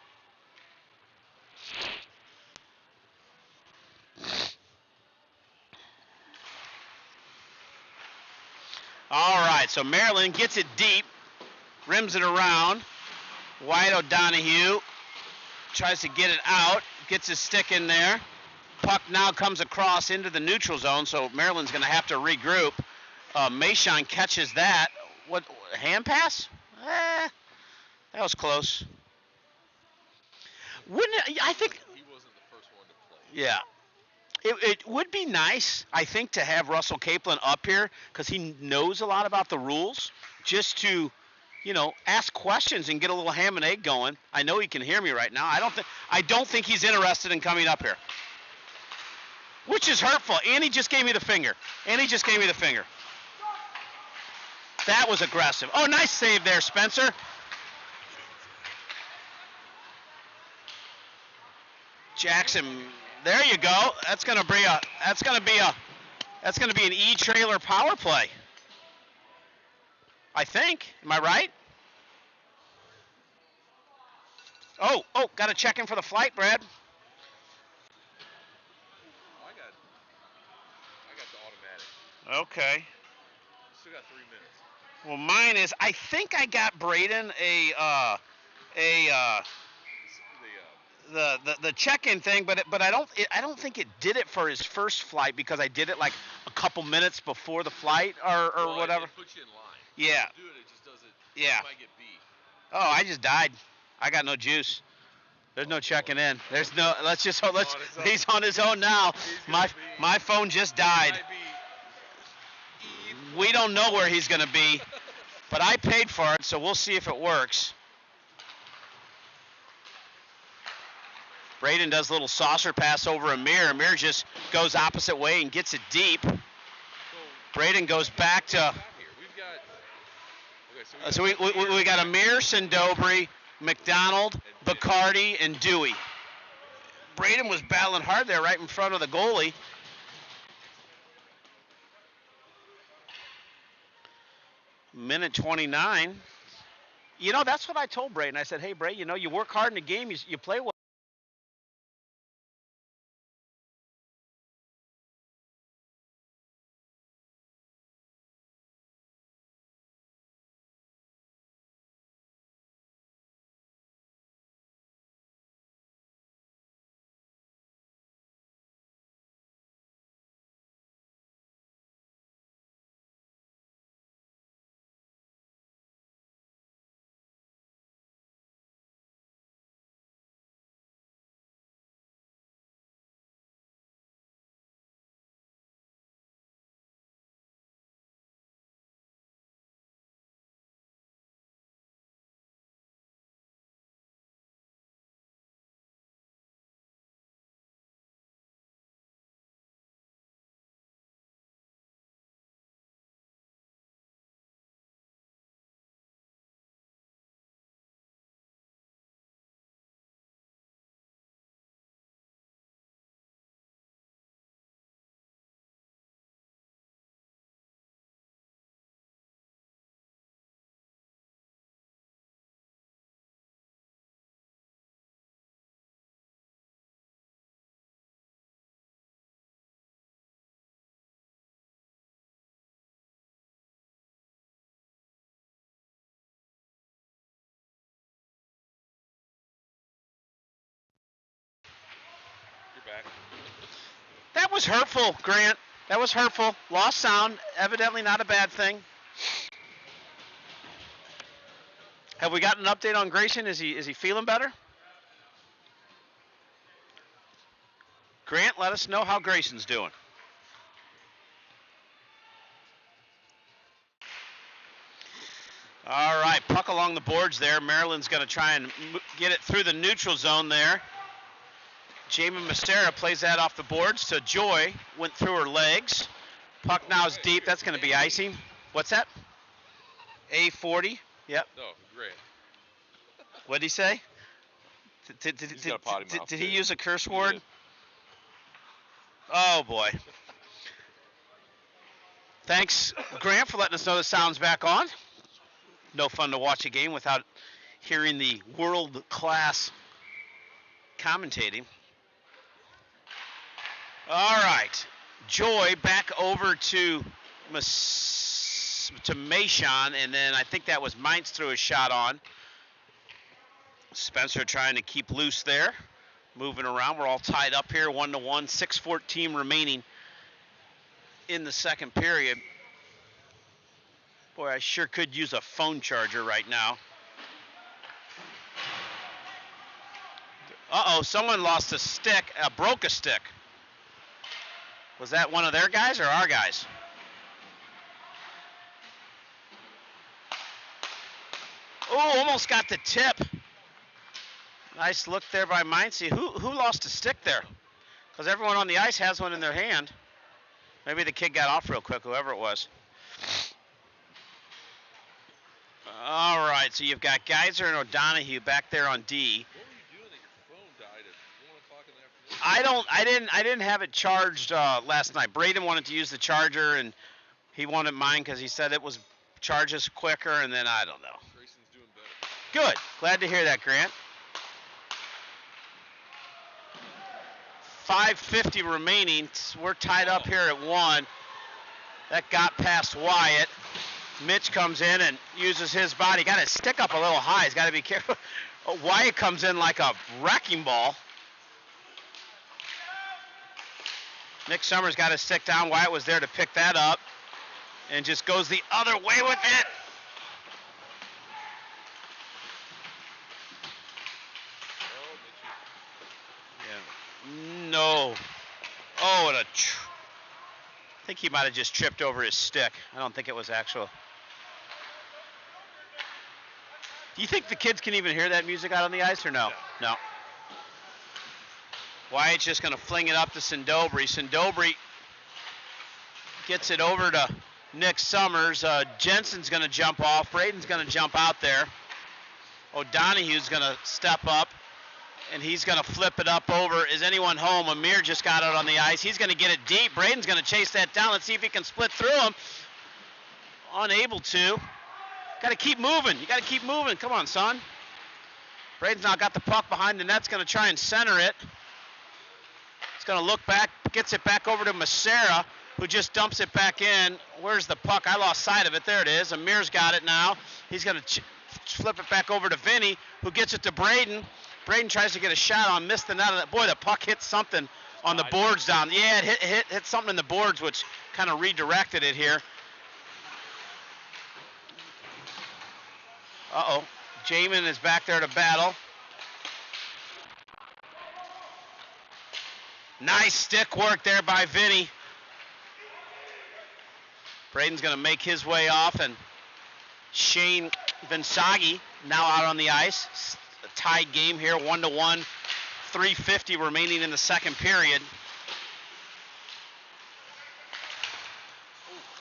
All right, so Maryland gets it deep, rims it around. Wyatt O'Donohue tries to get it out, gets his stick in there. Puck now comes across into the neutral zone, so Maryland's going to have to regroup. Mason catches that. What, hand pass? That was close. Wouldn't it, I think He wasn't the first one to play. Yeah. It would be nice, I think, to have Russell Capelin up here because he knows a lot about the rules, just to, ask questions and get a little ham and egg going. I know he can hear me right now. I don't think he's interested in coming up here, which is hurtful. Annie just gave me the finger. That was aggressive. Oh, nice save there, Spencer. Jackson, there you go. That's gonna be an E-trailer power play. I think. Am I right? Oh, got to check in for the flight, Brad. I got the automatic. Okay. Still got 3 minutes. Well, mine is. I think I got Braden the check-in thing, but I don't think it did it for his first flight because I did it like a couple minutes before the flight or whatever. It puts you in line. Yeah. Do it just doesn't. Yeah. You might get beat. Oh, I just died. I got no juice. There's no checking in. There's no. He's on his own now. My phone just died. We don't know where he's gonna be, but I paid for it, so we'll see if it works. Braden does a little saucer pass over Amir. Amir just goes opposite way and gets it deep. Braden goes back to. So we got Amir, Sindobri, McDonald, Bacardi, and Dewey. Braden was battling hard there right in front of the goalie. Minute 29. That's what I told Braden. I said, hey, Braden, you work hard in the game. You play well. Back. That was hurtful, Grant. That was hurtful. Lost sound. Evidently not a bad thing. Have we gotten an update on Grayson? Is he feeling better? Grant, let us know how Grayson's doing. All right, puck along the boards there. Maryland's going to try and get it through the neutral zone there. Jamie Mastera plays that off the boards to Joy. Went through her legs. Puck now is deep. That's going to be icing. What's that? A40. Yep. No, great. What did he say? Did he use a curse word? Oh, boy. Thanks, Grant, for letting us know the sound's back on. No fun to watch a game without hearing the world-class commentating. All right. Joy back over to Mason, and then I think that was Mainz threw a shot on. Spencer trying to keep loose there. Moving around. We're all tied up here, 1-1, 6:14 remaining in the second period. Boy, I sure could use a phone charger right now. Uh-oh, someone lost a stick, broke a stick. Was that one of their guys or our guys? Oh, almost got the tip. Nice look there by Mindsy. Who lost a stick there? Because everyone on the ice has one in their hand. Maybe the kid got off real quick, whoever it was. All right, so you've got Geyser and O'Donohue back there on D. What were you doing that your phone died at 1 o'clock in the afternoon? I didn't have it charged last night. Braden wanted to use the charger, and he wanted mine because he said it was charges quicker, and then I don't know. Grayson's doing better. Good. Glad to hear that, Grant. 5:50 remaining. We're tied up here at 1. That got past Wyatt. Mitch comes in and uses his body. Got his stick up a little high. He's got to be careful. Wyatt comes in like a wrecking ball. Nick Summers got his stick down. Wyatt was there to pick that up and just goes the other way with it. No. Oh, and I think he might have just tripped over his stick. I don't think it was actual. Do you think the kids can even hear that music out on the ice or no? No. Wyatt's just going to fling it up to Sindobri. Sindobri gets it over to Nick Summers. Jensen's going to jump off. Braden's going to jump out there. O'Donohue's going to step up. And he's going to flip it up over. Is anyone home? Amir just got out on the ice. He's going to get it deep. Braden's going to chase that down. Let's see if he can split through him. Unable to. Got to keep moving. You got to keep moving. Come on, son. Braden's now got the puck behind the net. He's going to try and center it. He's going to look back. Gets it back over to Macera, who just dumps it back in. Where's the puck? I lost sight of it. There it is. Amir's got it now. He's going to flip it back over to Vinny, who gets it to Braden. Braden tries to get a shot on, missed the net. Boy, the puck hit something on the boards down. Yeah, it hit something in the boards, which kind of redirected it here. Uh-oh. Jamin is back there to battle. Nice stick work there by Vinny. Braden's going to make his way off, and Shane Vinsagi now out on the ice. A tied game here, 1-1, 3:50 remaining in the second period.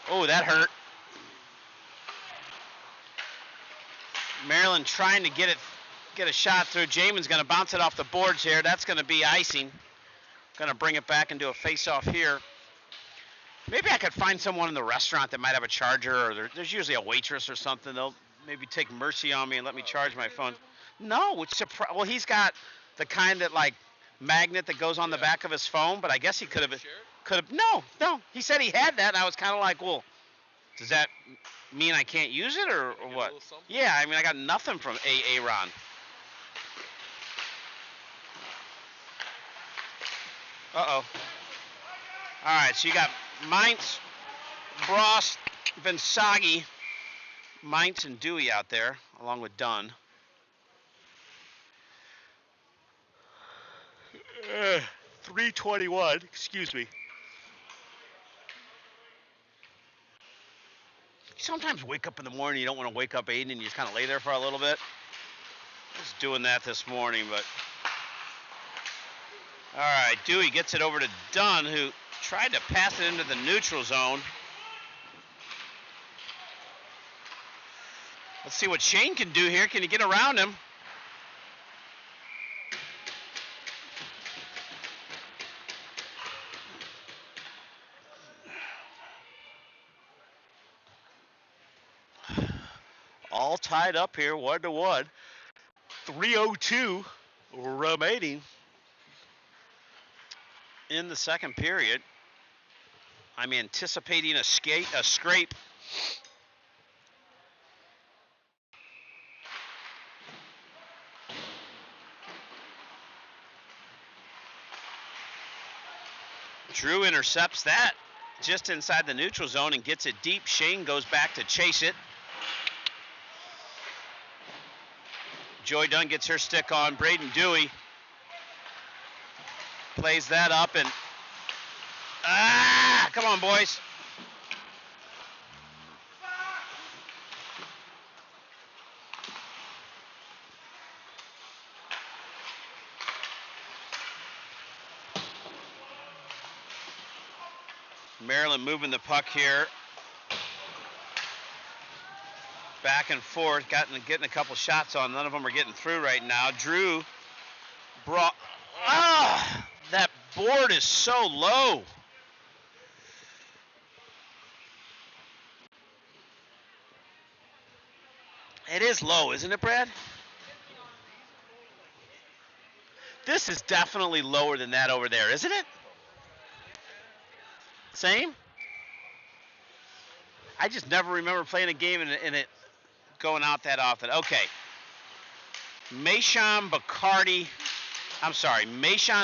Oh, that hurt. Maryland trying to get a shot through. Jamin's going to bounce it off the boards here. That's going to be icing. Going to bring it back into a face-off here. Maybe I could find someone in the restaurant that might have a charger, or there's usually a waitress or something. They'll maybe take mercy on me and let me charge my phone. No, well, he's got the kind that like magnet that goes on the back of his phone, but I guess he could have. No. He said he had that, and I was kind of like, well, does that mean I can't use it or what? Yeah, I mean, I got nothing from AA Ron. Uh-oh. All right, so you got Mainz, Bross, Vinsagi, Mainz and Dewey out there, along with Dunn. 3:21, excuse me. You sometimes wake up in the morning, you don't want to wake up Aiden, and you just kind of lay there for a little bit. I was doing that this morning, but... All right, Dewey gets it over to Dunn, who tried to pass it into the neutral zone. Let's see what Shane can do here. Can he get around him? all tied up here, 1-1. 3:02 remaining in the second period. I'm anticipating a scrape. Drew intercepts that just inside the neutral zone and gets it deep. Shane goes back to chase it. Joy Dunn gets her stick on. Braden Dewey plays that up and come on, boys. Maryland moving the puck here. Back and forth, getting a couple shots on. None of them are getting through right now. Drew brought. That board is so low. It is low, isn't it, Brad? This is definitely lower than that over there, isn't it? Same? I just never remember playing a game and it going out that often. Okay. Mayshawn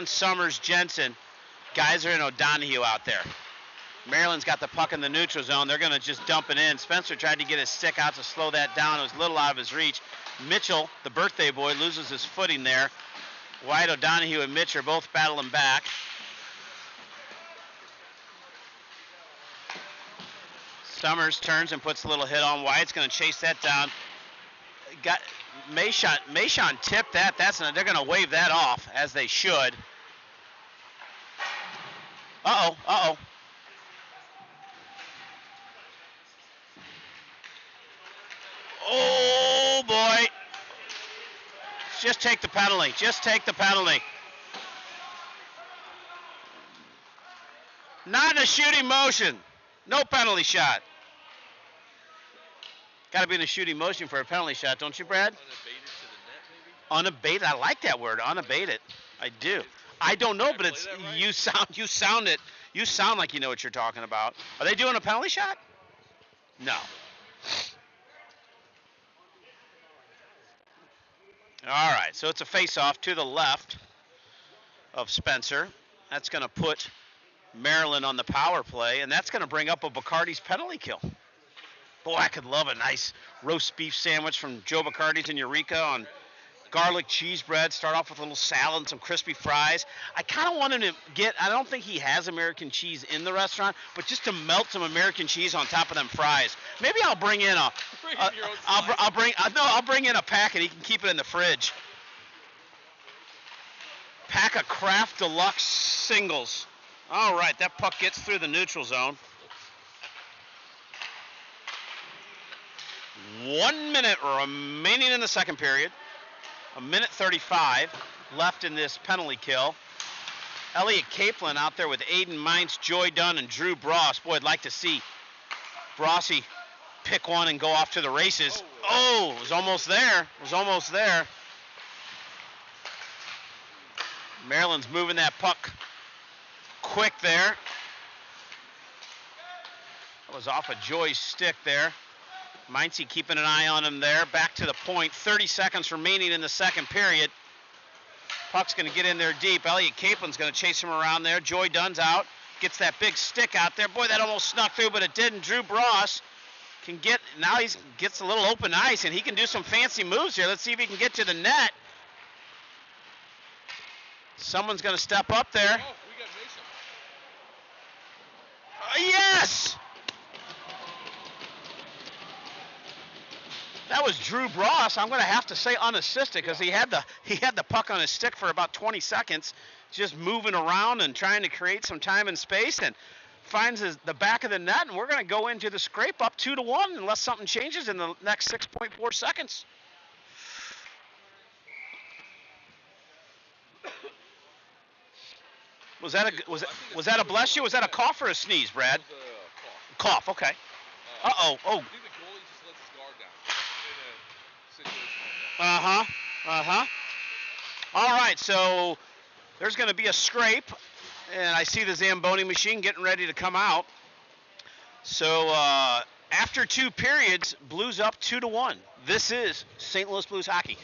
Summers, Jensen. Guys are in O'Donohue out there. Maryland's got the puck in the neutral zone. They're going to just dump it in. Spencer tried to get his stick out to slow that down. It was a little out of his reach. Mitchell, the birthday boy, loses his footing there. Wyatt O'Donohue and Mitch are both battling back. Summers turns and puts a little hit on. Wyatt's going to chase that down. Got Mayshawn tipped that. They're going to wave that off, as they should. Uh-oh. Oh, boy. Just take the penalty. Not in a shooting motion. No penalty shot. Got to be in a shooting motion for a penalty shot, don't you, Brad? Unabated. I like that word, unabated. I do. I don't know, but it's right? You sound like you know what you're talking about. Are they doing a penalty shot? No. All right, so it's a face-off to the left of Spencer. That's going to put Maryland on the power play, and that's going to bring up a Bacardi's penalty kill. Boy, I could love a nice roast beef sandwich from Joe Bacardi's in Eureka on garlic cheese bread. Start off with a little salad and some crispy fries. I kind of want him to I don't think he has American cheese in the restaurant, but just to melt some American cheese on top of them fries. Maybe I'll bring in I'll bring in a packet. He can keep it in the fridge. Pack of Kraft Deluxe singles. All right, that puck gets through the neutral zone. 1 minute remaining in the second period. 1:35 left in this penalty kill. Elliot Capelin out there with Aiden Mintz, Joy Dunn, and Drew Bross. Boy, I'd like to see Brossy pick one and go off to the races. It was almost there. Maryland's moving that puck quick there. That was off of Joy's stick there. Mincy keeping an eye on him there. Back to the point. 30 seconds remaining in the second period. Puck's going to get in there deep. Elliot Caplin's going to chase him around there. Joy Dunn's out. Gets that big stick out there. Boy, that almost snuck through, but it didn't. Drew Bross can now he gets a little open ice, and he can do some fancy moves here. Let's see if he can get to the net. Someone's going to step up there. Oh, we got Mason. Yes! That was Drew Bross. I'm going to have to say unassisted because he had the puck on his stick for about 20 seconds, just moving around and trying to create some time and space, and finds the back of the net, and we're going to go into the scrape up 2-1 unless something changes in the next 6.4 seconds. Was that a bless you? Was that a cough or a sneeze, Brad? Cough. Okay. I think the goalie just let his guard down. Uh-huh. Uh-huh. All right, so there's going to be a scrape, and I see the Zamboni machine getting ready to come out. So after 2 periods, Blues up 2-1. This is St. Louis Blues hockey.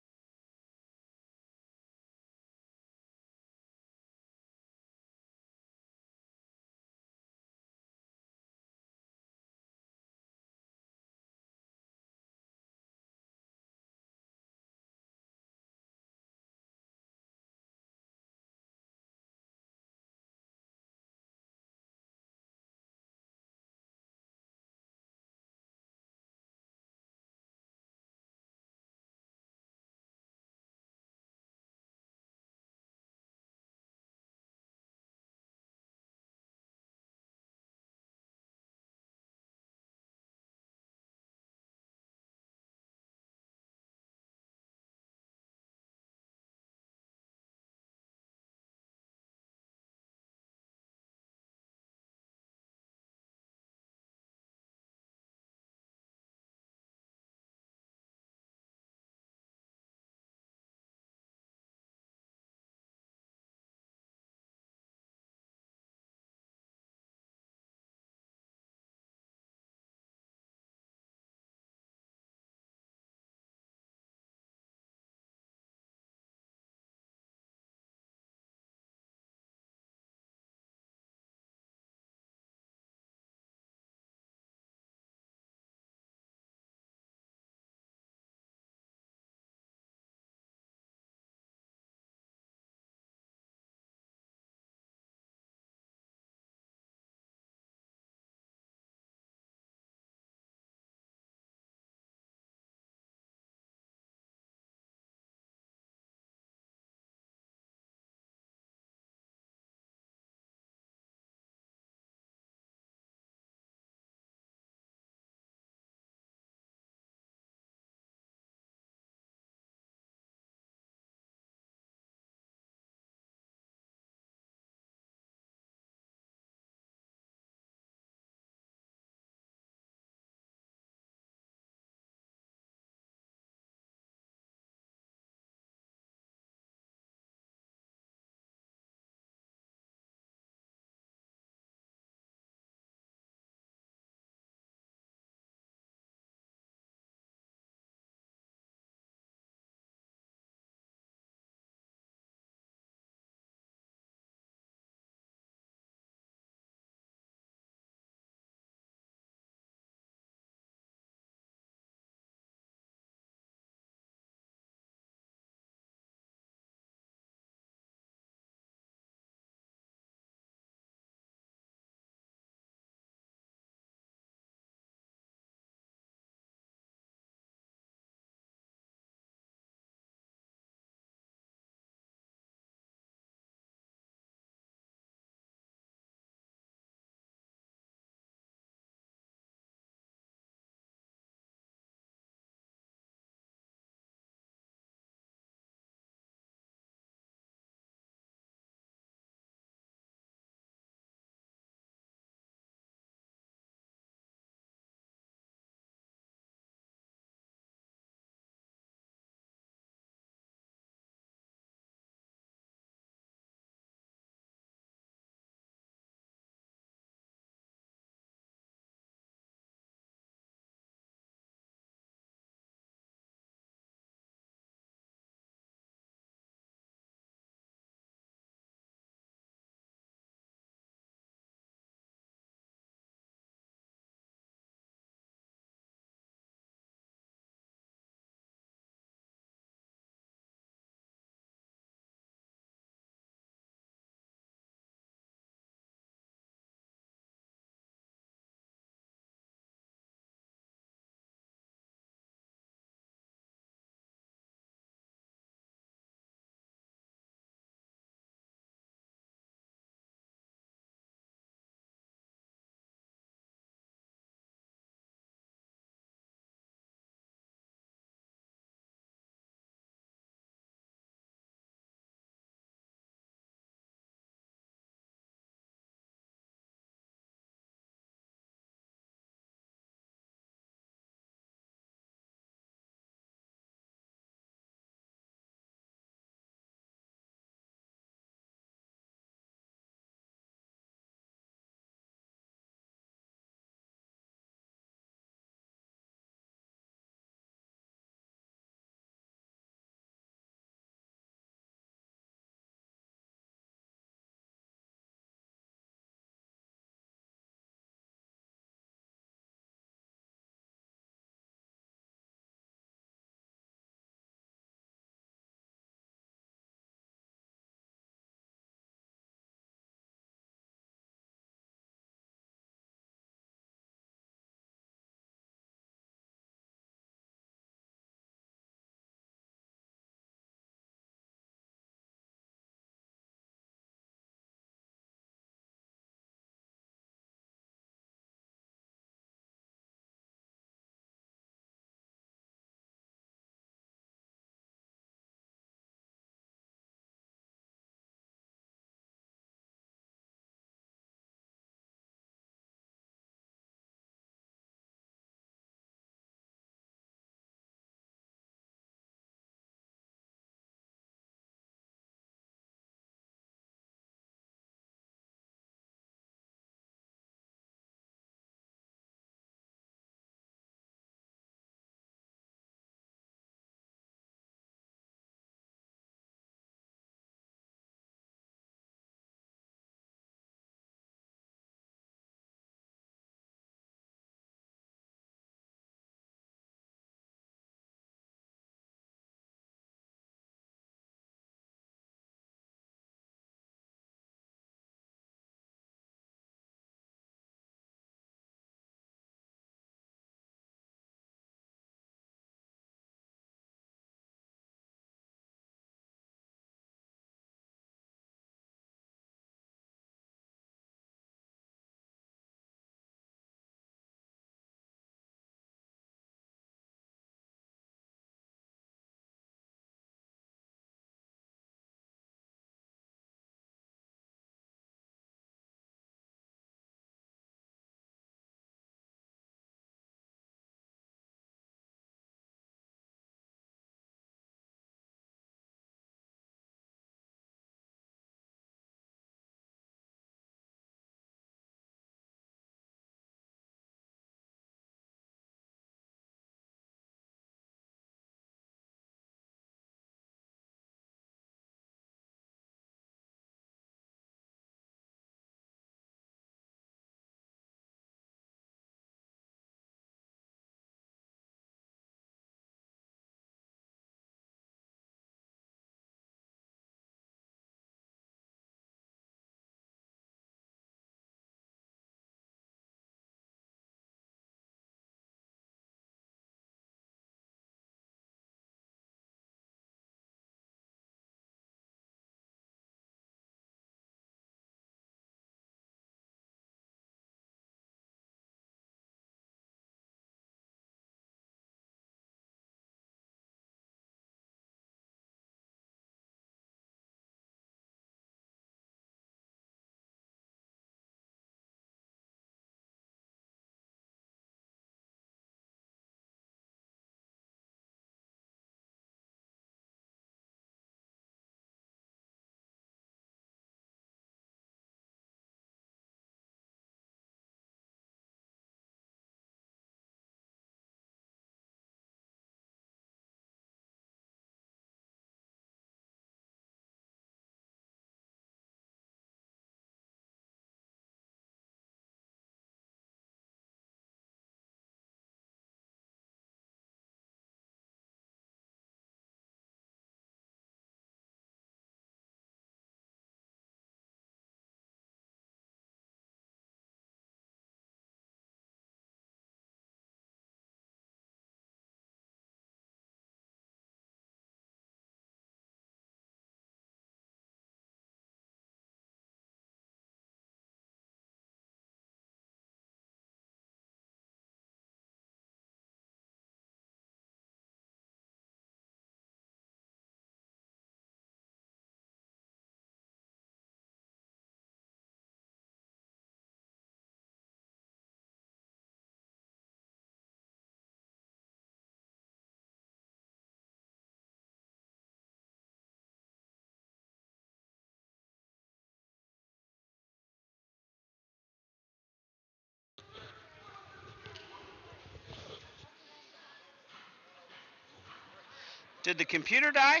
Did the computer die?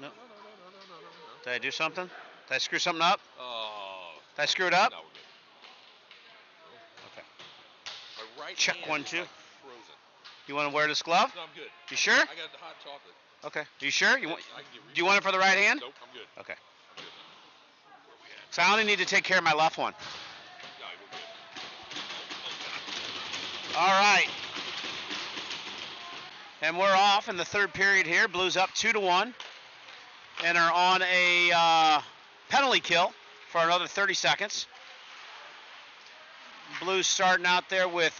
No. Did I do something? Did I screw something up? Did I screw it up? No, we're good. Okay. My right Check hand 1, is 2. like frozen. You want to wear this glove? No, I'm good. You sure? I got the hot chocolate. Okay. You sure? Do I can get you want it for the right hand? Nope, I'm good. Okay. I'm good. Where we at? So I only need to take care of my left one. No, we're good. All right. And we're off in the third period here. Blues up 2-1 and are on a penalty kill for another 30 seconds. Blues starting out there with,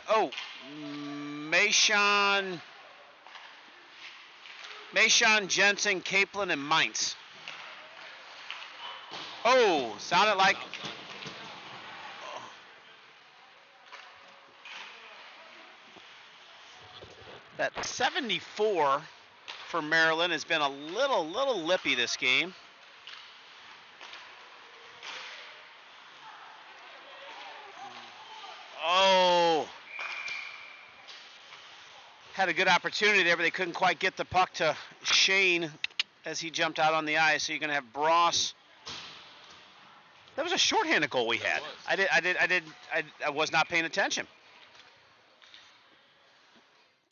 Mayshawn, Jensen, Kaplan, and Mintz. Oh, sounded like... That 74 for Maryland has been a little lippy this game. Oh. Had a good opportunity there, but they couldn't quite get the puck to Shane as he jumped out on the ice. So you're going to have Bross. That was a shorthanded goal we had. I was not paying attention.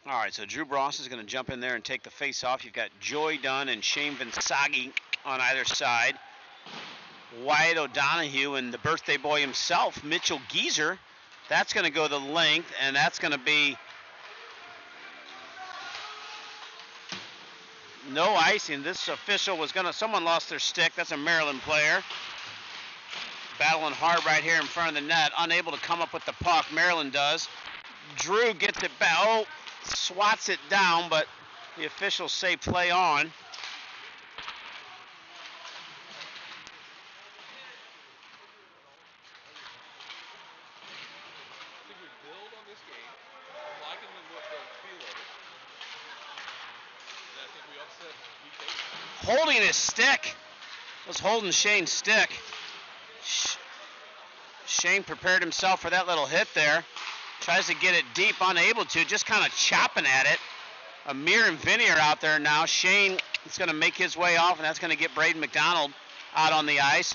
All right, so Drew Bross is going to jump in there and take the face-off. You've got Joy Dunn and Shane Vinsagi on either side. Wyatt O'Donohue and the birthday boy himself, Mitchell Geezer. That's going to go the length, and that's going to be no icing. This official was going to, someone lost their stick. That's a Maryland player. Battling hard right here in front of the net. Unable to come up with the puck. Maryland does. Drew gets it back. Oh, swats it down, but the officials say play on. Holding his stick. Was holding Shane's stick. Shane prepared himself for that little hit there. Tries to get it deep, unable to, just kind of chopping at it. Amir and Vinny are out there now. Shane is going to make his way off, and that's going to get Braden McDonald out on the ice.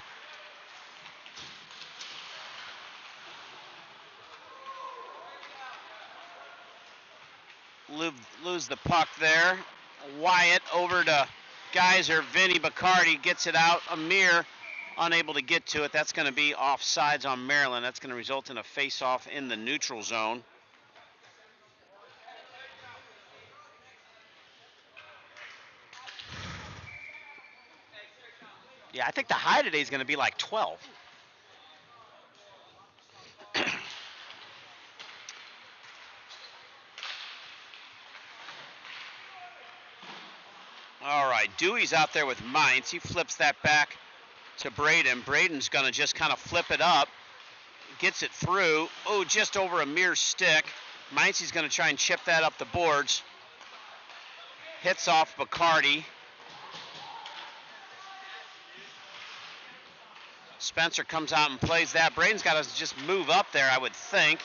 Lose the puck there. Wyatt over to Geyser. Vinny Bacardi gets it out. Amir unable to get to it. That's going to be offsides on Maryland. That's going to result in a face-off in the neutral zone. Yeah, I think the high today is going to be like 12. All right, Dewey's out there with Mintz. He flips that back to Braden. Braden's going to just kind of flip it up. Gets it through. Oh, just over Amir's stick. Mintz is going to try and chip that up the boards. Hits off Bacardi. Spencer comes out and plays that. Braden's got to just move up there, I would think.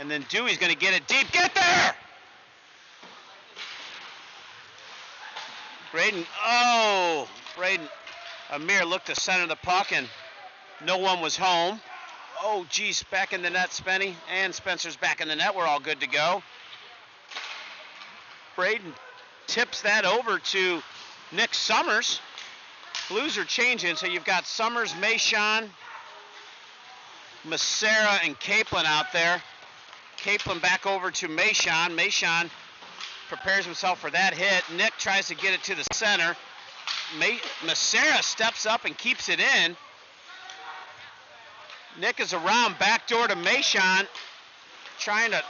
And then Dewey's going to get it deep. Get there! Braden, Amir looked to center the puck and no one was home. Oh, geez, back in the net, Spenny. And Spencer's back in the net. We're all good to go. Braden tips that over to Nick Summers. Blues are changing, so you've got Summers, Mayshawn, Massera, and Kaplan out there. Kaplan back over to Mayshawn. Mayshawn prepares himself for that hit. Nick tries to get it to the center. Massera steps up and keeps it in. Nick is around, backdoor to Mayshawn, trying to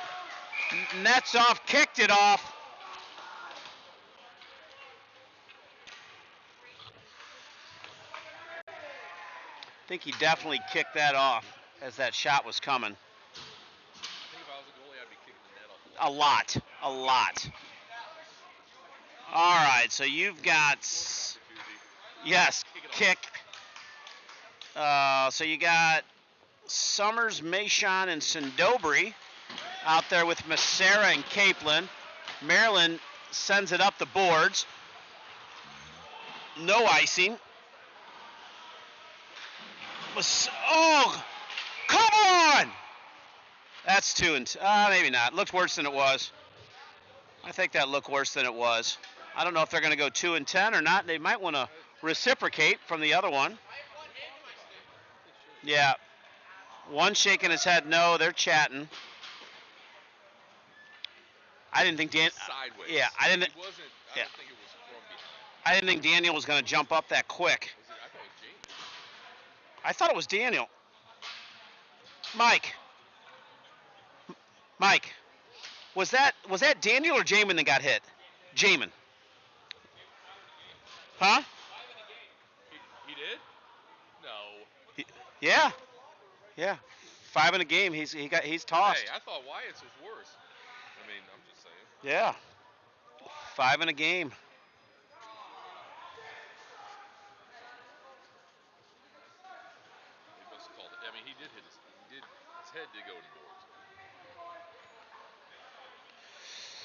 nets off, kicked it off. I think he definitely kicked that off as that shot was coming. I think if I was a goalie, I'd be kicking the net off. A lot. All right, so you've got, yes, kick. So you got Summers, Mayshawn, and Sindobri out there with Massera and Kaplan. Maryland sends it up the boards. No icing. Oh, come on! That's 2 and maybe not. Looked worse than it was. I think that looked worse than it was. I don't know if they're going to go 2 and 10 or not. They might want to reciprocate from the other one. Yeah. One shaking his head no. They're chatting. I didn't think Sideways. Yeah, I didn't. It wasn't. I don't think it was from behind. I didn't think Daniel was going to jump up that quick. I thought it was James. I thought it was Daniel. Mike, was that Daniel or Jamin that got hit? Jamin. Huh? He did? No. Yeah. 5 in a game. He's tossed. Hey, I thought Wyatt's was worse. I mean, I'm just saying. Yeah. 5 in a game. He must have called it. I mean, his head did go to the boards.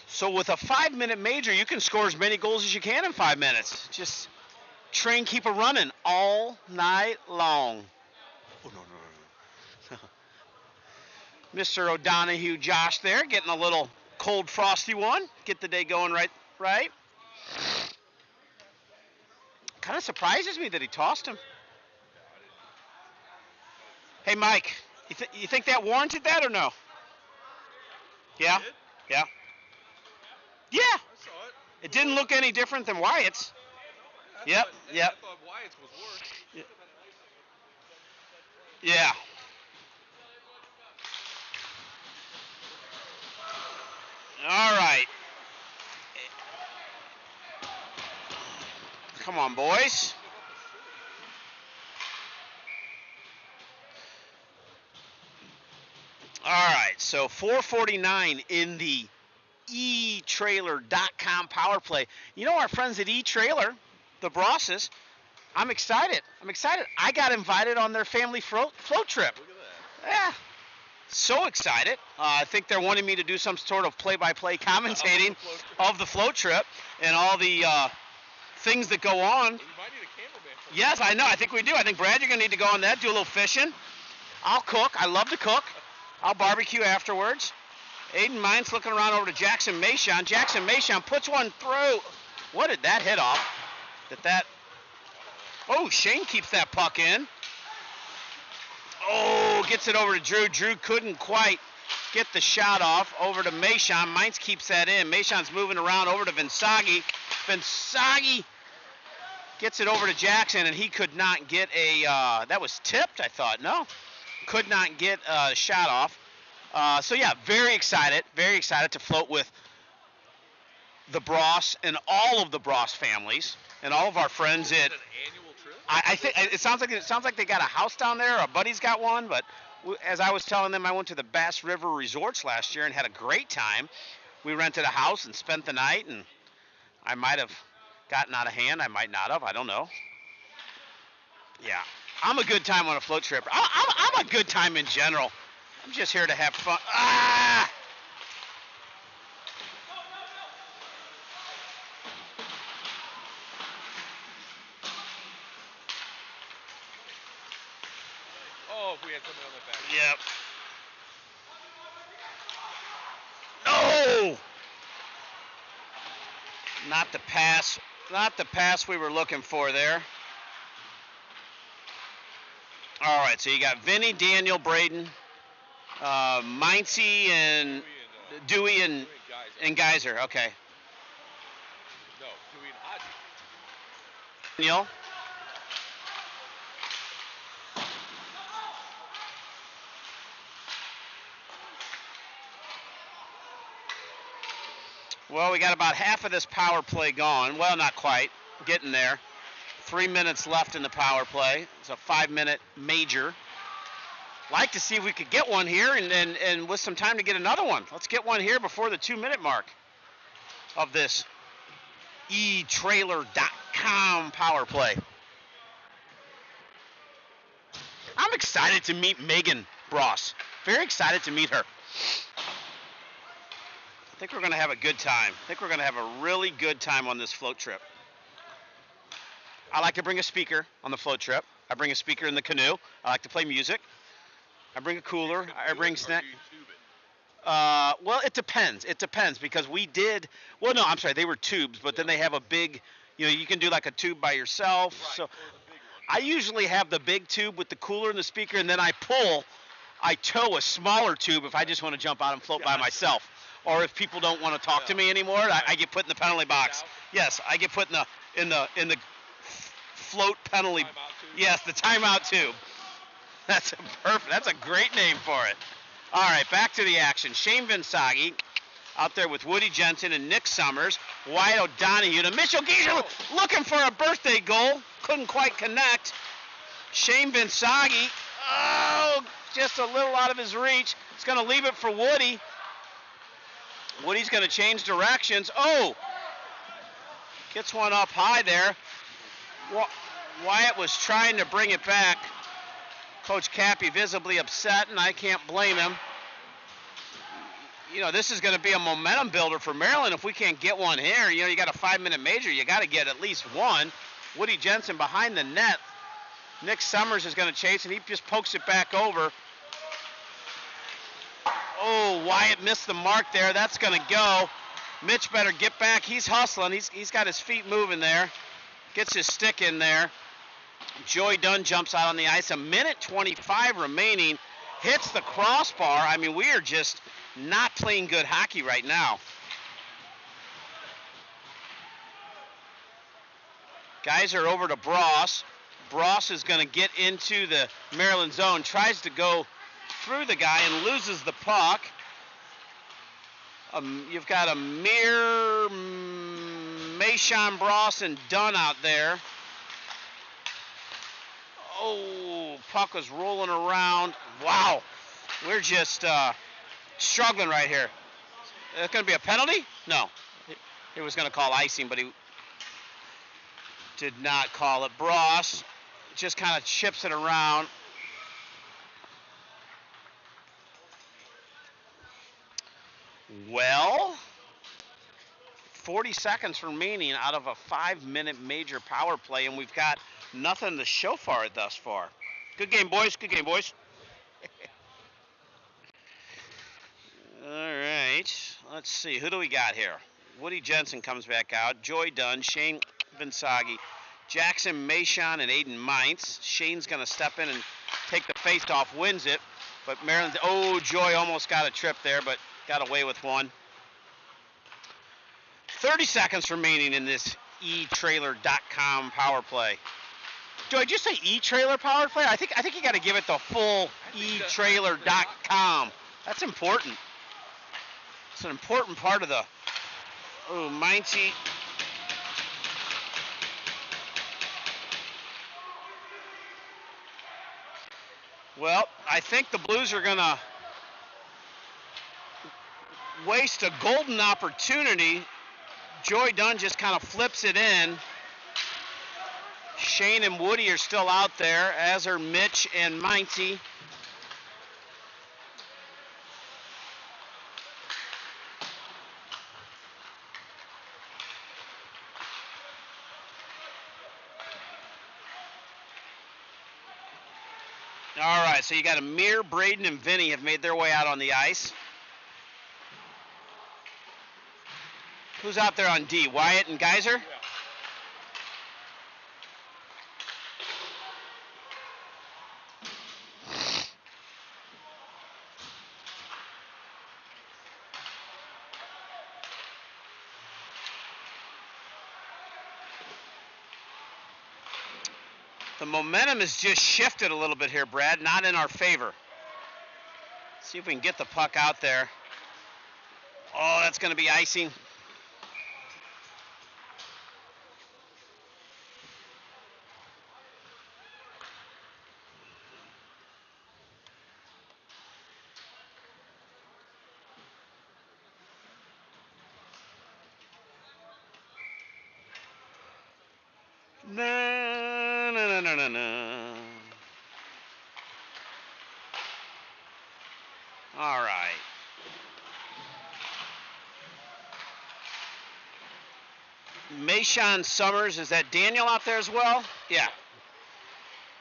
So with a 5-minute major, you can score as many goals as you can in 5 minutes. Just train, keep it running all night long. Oh, no. Mr. O'Donohue, Josh there, getting a little cold, frosty one. Get the day going right. Kind of surprises me that he tossed him. Hey, Mike, you think that warranted that or no? Yeah? Yeah. Yeah. I saw it. It didn't look any different than Wyatt's. Yep. I thought Wyatt's was worse. Yeah. All right. Come on, boys. All right, so 4:49 in the eTrailer.com power play. You know our friends at eTrailer, the Brosses. I'm excited. I got invited on their family float trip. Look at that. Yeah. So excited. I think they're wanting me to do some sort of play-by-play commentating of the float trip and all the things that go on. Well, you might need a cameraman. Yes, I know. I think we do. I think, Brad, you're going to need to go on that, do a little fishing. I'll cook. I love to cook. I'll barbecue afterwards. Aiden Mines looking around over to Jackson Mayshon. Jackson Mayshon puts one through. What did that hit off? Oh, Shane keeps that puck in. Oh, gets it over to Drew. Drew couldn't quite get the shot off. Over to Mayshon. Mines keeps that in. Mayshon's moving around over to Vinsagi. Vinsagi gets it over to Jackson, and he could not get that was tipped, I thought. No, could not get a shot off. So, yeah, very excited to float with the Bross and all of the Bross families and all of our friends at. An annual trip? I think it sounds like they got a house down there. A buddy's got one, but as I was telling them, I went to the Bass River Resorts last year and had a great time. We rented a house and spent the night, and I might have gotten out of hand. I might not have. I don't know. Yeah, I'm a good time on a float trip. I'm a good time in general. I'm just here to have fun. Ah! Oh, if we had somebody on the back. Yep. No! Not the pass we were looking for there. All right, so you got Vinny, Daniel, Braden, Mincy, and Dewey and Geyser. Okay. No, Dewey and Hodge. Daniel. Well, we got about half of this power play gone. Well, not quite. Getting there. 3 minutes left in the power play. It's a 5-minute major. Like to see if we could get one here and with some time to get another one. Let's get one here before the 2-minute mark of this eTrailer.com power play. I'm excited to meet Megan Bross. Very excited to meet her. I think we're going to have a good time. I think we're going to have a really good time on this float trip. I like to bring a speaker on the float trip. I bring a speaker in the canoe. I like to play music. I bring a cooler. I bring snack. Well, it depends. It depends because we did. Well, no, I'm sorry. They were tubes, but then they have a big. You can do like a tube by yourself. Right, so I usually have the big tube with the cooler and the speaker, and then I tow a smaller tube if I just want to jump out and float by myself, or if people don't want to talk to me anymore, I get put in the penalty box. Yes, I get put in the float penalty. Yes, the timeout tube. That's perfect. That's a great name for it. All right, back to the action. Shane Vinsagi out there with Woody Jensen and Nick Summers. Wyatt O'Donohue to Mitchell Geisler looking for a birthday goal. Couldn't quite connect. Shane Vinsagi, just a little out of his reach. He's going to leave it for Woody. Woody's going to change directions. Gets one up high there. Wyatt was trying to bring it back. Coach Cappy visibly upset, and I can't blame him. This is going to be a momentum builder for Maryland if we can't get one here. You got a 5-minute major. You got to get at least one. Woody Jensen behind the net. Nick Summers is going to chase, and he just pokes it back over. Wyatt missed the mark there. That's going to go. Mitch better get back. He's hustling. He's got his feet moving there. Gets his stick in there. Joy Dunn jumps out on the ice. 1:25 remaining. Hits the crossbar. I mean, we are just not playing good hockey right now. Guys are over to Bross. Bross is going to get into the Maryland zone. Tries to go through the guy and loses the puck. You've got Amir, Mayshawn, Bross, and Dunn out there. Puck was rolling around. Wow. We're just struggling right here. Is it going to be a penalty? No. He was going to call icing, but he did not call it. Bross just kind of chips it around. Well, 40 seconds remaining out of a 5-minute major power play, and we've got nothing to show for it thus far. Good game, boys. Good game, boys. All right. Let's see. Who do we got here? Woody Jensen comes back out. Joy Dunn, Shane Vinsagi, Jackson Mayshawn, and Aiden Mintz. Shane's going to step in and take the face-off, wins it. But Maryland, Joy almost got a trip there, but got away with one. 30 seconds remaining in this eTrailer.com power play. Joy, did you say eTrailer power play? I think you got to give it the full eTrailer.com. That's important. It's an important part of the. Minty. Well, I think the Blues are going to waste a golden opportunity. Joy Dunn just kind of flips it in. Shane and Woody are still out there, as are Mitch and Minty. All right, so you got Amir, Braden, and Vinny have made their way out on the ice. Who's out there on D? Wyatt and Geyser? Yeah. The momentum has just shifted a little bit here, Brad, not in our favor. See if we can get the puck out there. That's going to be icing. No. All right. Mayshawn Summers. Is that Daniel out there as well? Yeah.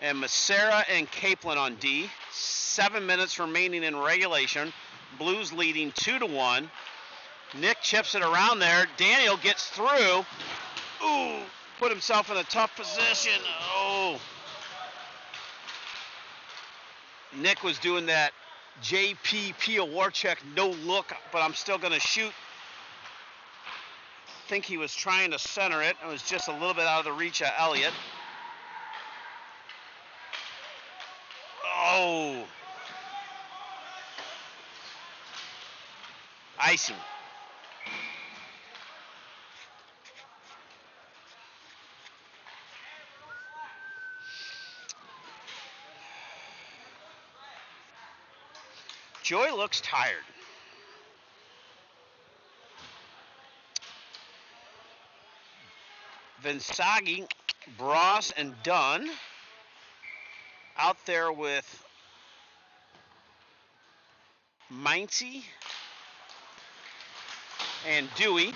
And Massera and Capelin on D. 7 minutes remaining in regulation. Blues leading 2-1. Nick chips it around there. Daniel gets through. Ooh, put himself in a tough position. Oh. Nick was doing that JP Warcheck no look, but I'm still going to shoot. I think he was trying to center it. It was just a little bit out of the reach of Elliott. Oh. Icing. Joy looks tired. Vinsagi, Bross, and Dunn out there with Mincy and Dewey.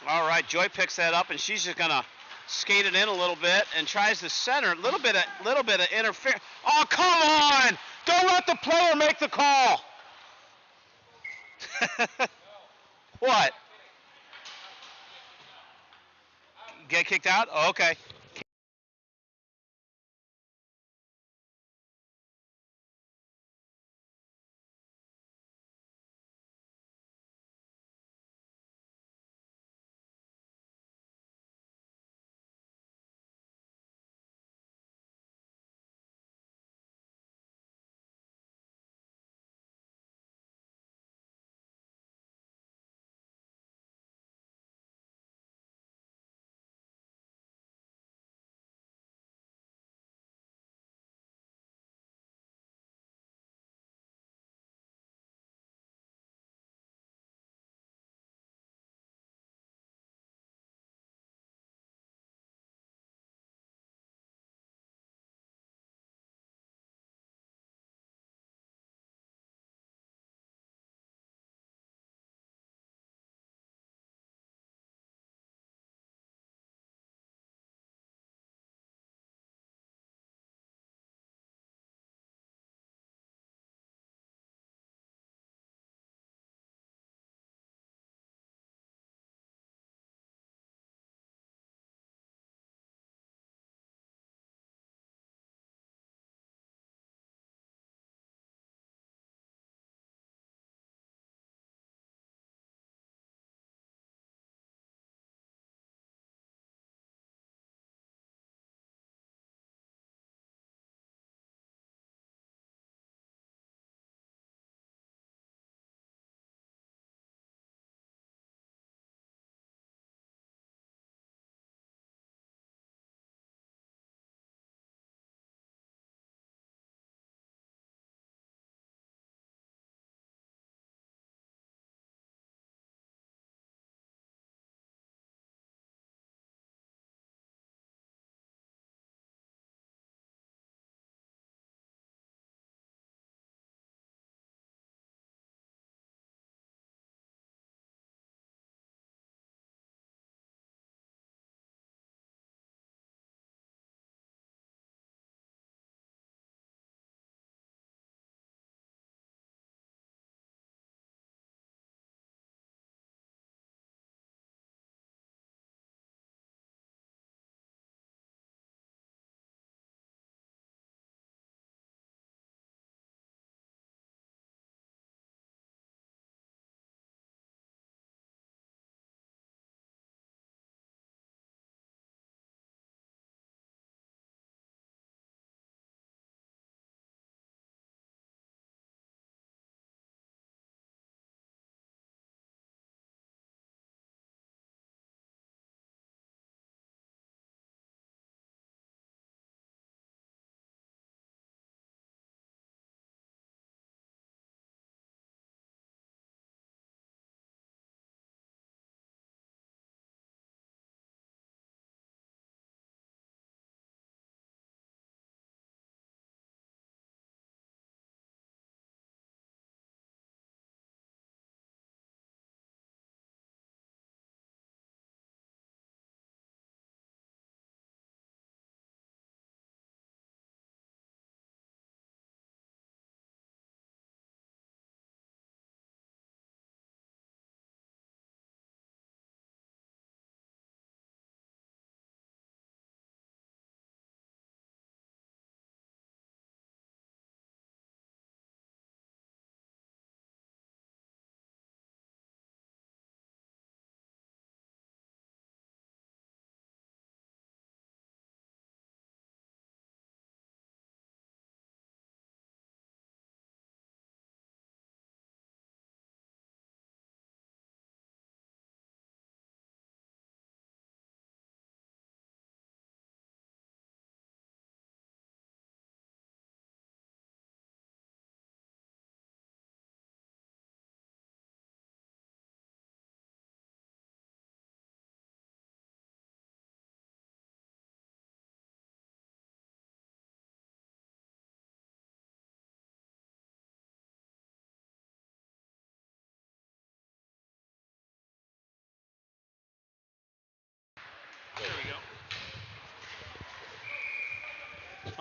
All right, Joy picks that up, and she's just gonna skate it in a little bit and tries to center. A little bit of interference. Oh, come on! Don't let the player make the call. What? Get kicked out? Oh, okay.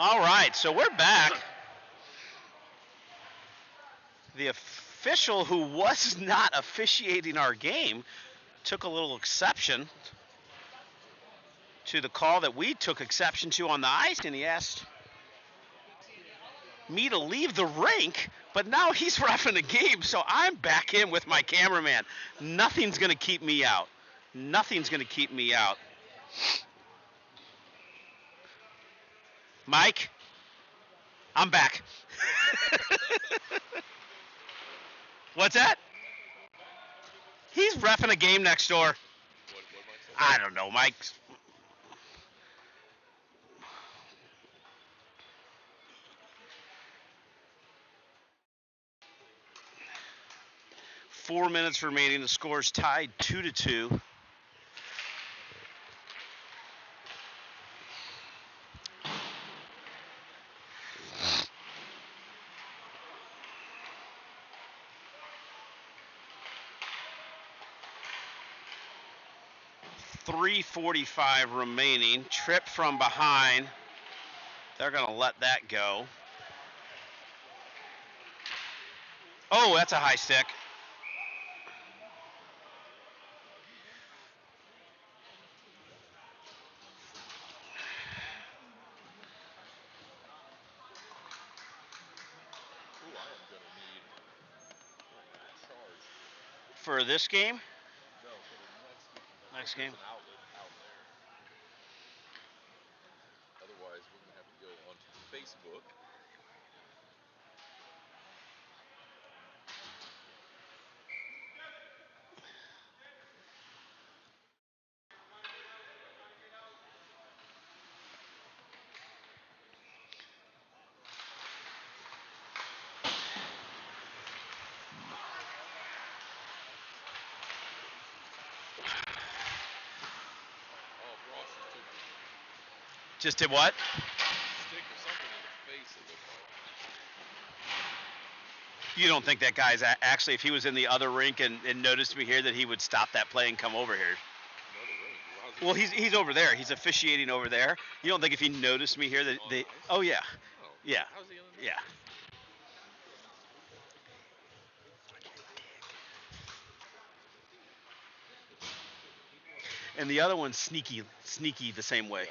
All right, so we're back. The official who was not officiating our game took a little exception to the call that we took exception to on the ice, and he asked me to leave the rink, but now he's reffing the game, so I'm back in with my cameraman. Nothing's going to keep me out. Nothing's going to keep me out. Mike, I'm back. What's that? He's reffing a game next door. What I don't know, Mike. Four minutes remaining. The score's tied 2-2. .345 remaining. Trip from behind. They're going to let that go. Oh, that's a high stick. Ooh, I am going to need charge. For this game? No, for the Next game? There's an outlet out there. Otherwise, we're going to have to go onto Facebook. Oh, Ross Just did what? stick or something in the face, it looked like. You don't think that guy's actually, if he was in the other rink and noticed me here, that he would stop that play and come over here? Another ring. Well, he's over there. He's officiating over there. You don't think if he noticed me here that they? Oh yeah, Oh, yeah, how's he gonna know? yeah. And the other one's sneaky the same way. Yeah.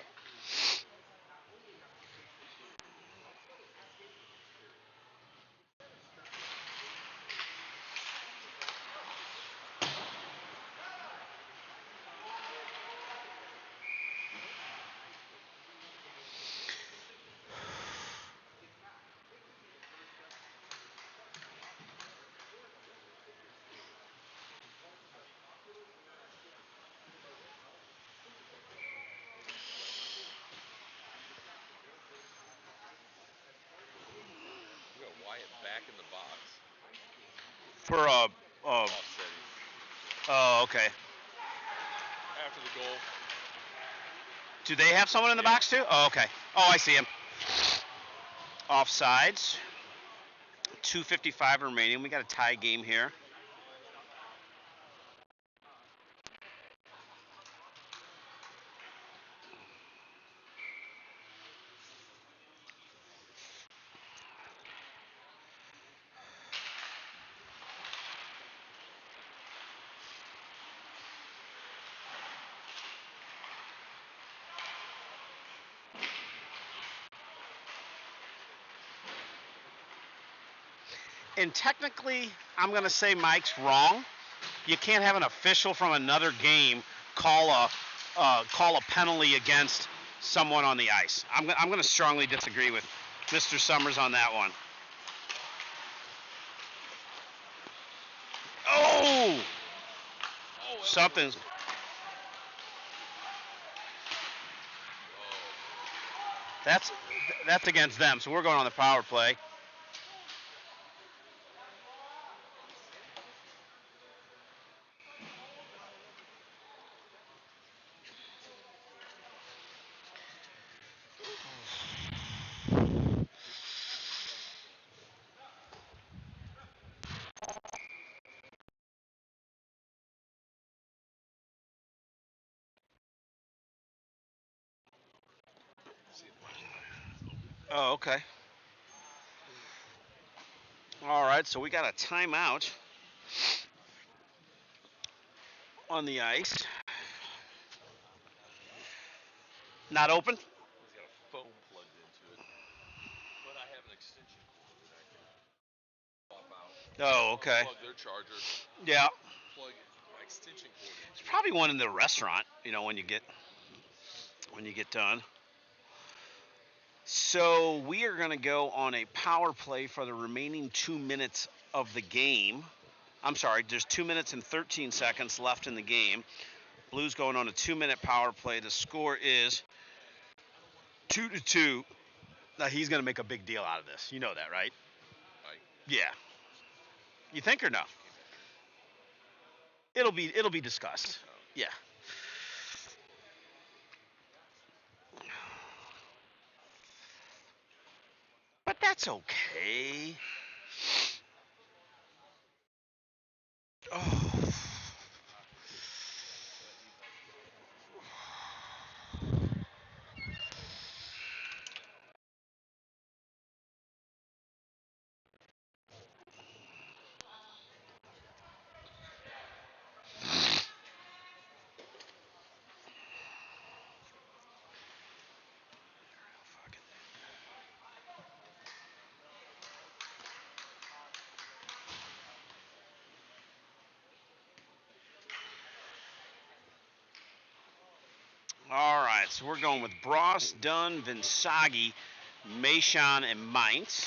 We got Wyatt back in the box. For Offsetting. oh, okay. After the goal. Do they have someone in the box too? Oh, okay. Oh, I see him. Offsides. 2:55 remaining. We got a tie game here. And technically, I'm going to say Mike's wrong. You can't have an official from another game call a penalty against someone on the ice. I'm going to strongly disagree with Mr. Summers on that one. Oh! Something's. That's against them, so we're going on the power play. Oh, okay. All right, so we got a timeout on the ice. Not open? It's got a foam plugged into it. But I have an extension cord that I can swap out. Oh, okay. Plug their charger. Yeah. Plug my extension cord into It's probably one in the restaurant, you know, when you get done. So we are going to go on a power play for the remaining 2 minutes of the game. I'm sorry, there's 2 minutes and 13 seconds left in the game. Blues going on a 2-minute power play. The score is 2-2. Now he's going to make a big deal out of this. You know that, right? Right. Yeah. You think or no? It'll be discussed. Oh. Yeah. But that's okay. Oh. All right, so we're going with Bross, Dunn, Vinsagi, Mashon, and Mainz.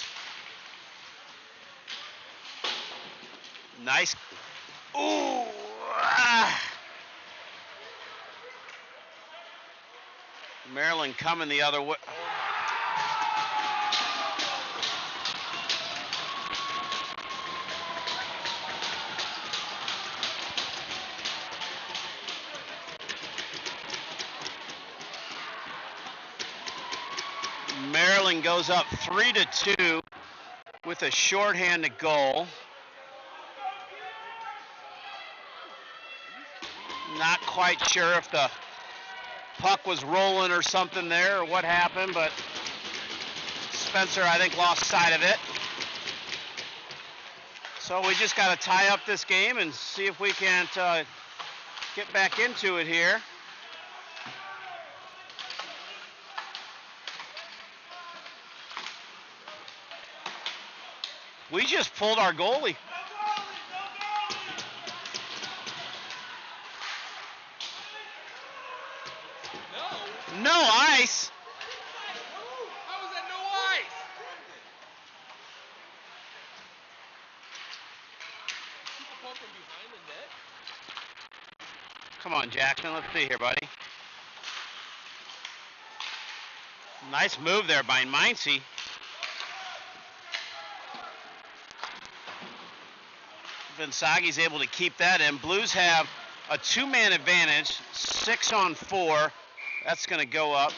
Nice. Ooh. Maryland coming the other way. Maryland goes up 3-2 with a shorthanded goal. Not quite sure if the puck was rolling or something there or what happened, but Spencer, I think, lost sight of it. So we just got to tie up this game and see if we can't get back into it here. We just pulled our goalie. No ice. How is that no ice? People pumping behind the net. Come on, Jackson. Let's see here, buddy. Nice move there by Mainzy. Vinsagi's able to keep that in. Blues have a 2-man advantage, 6-on-4. That's going to go up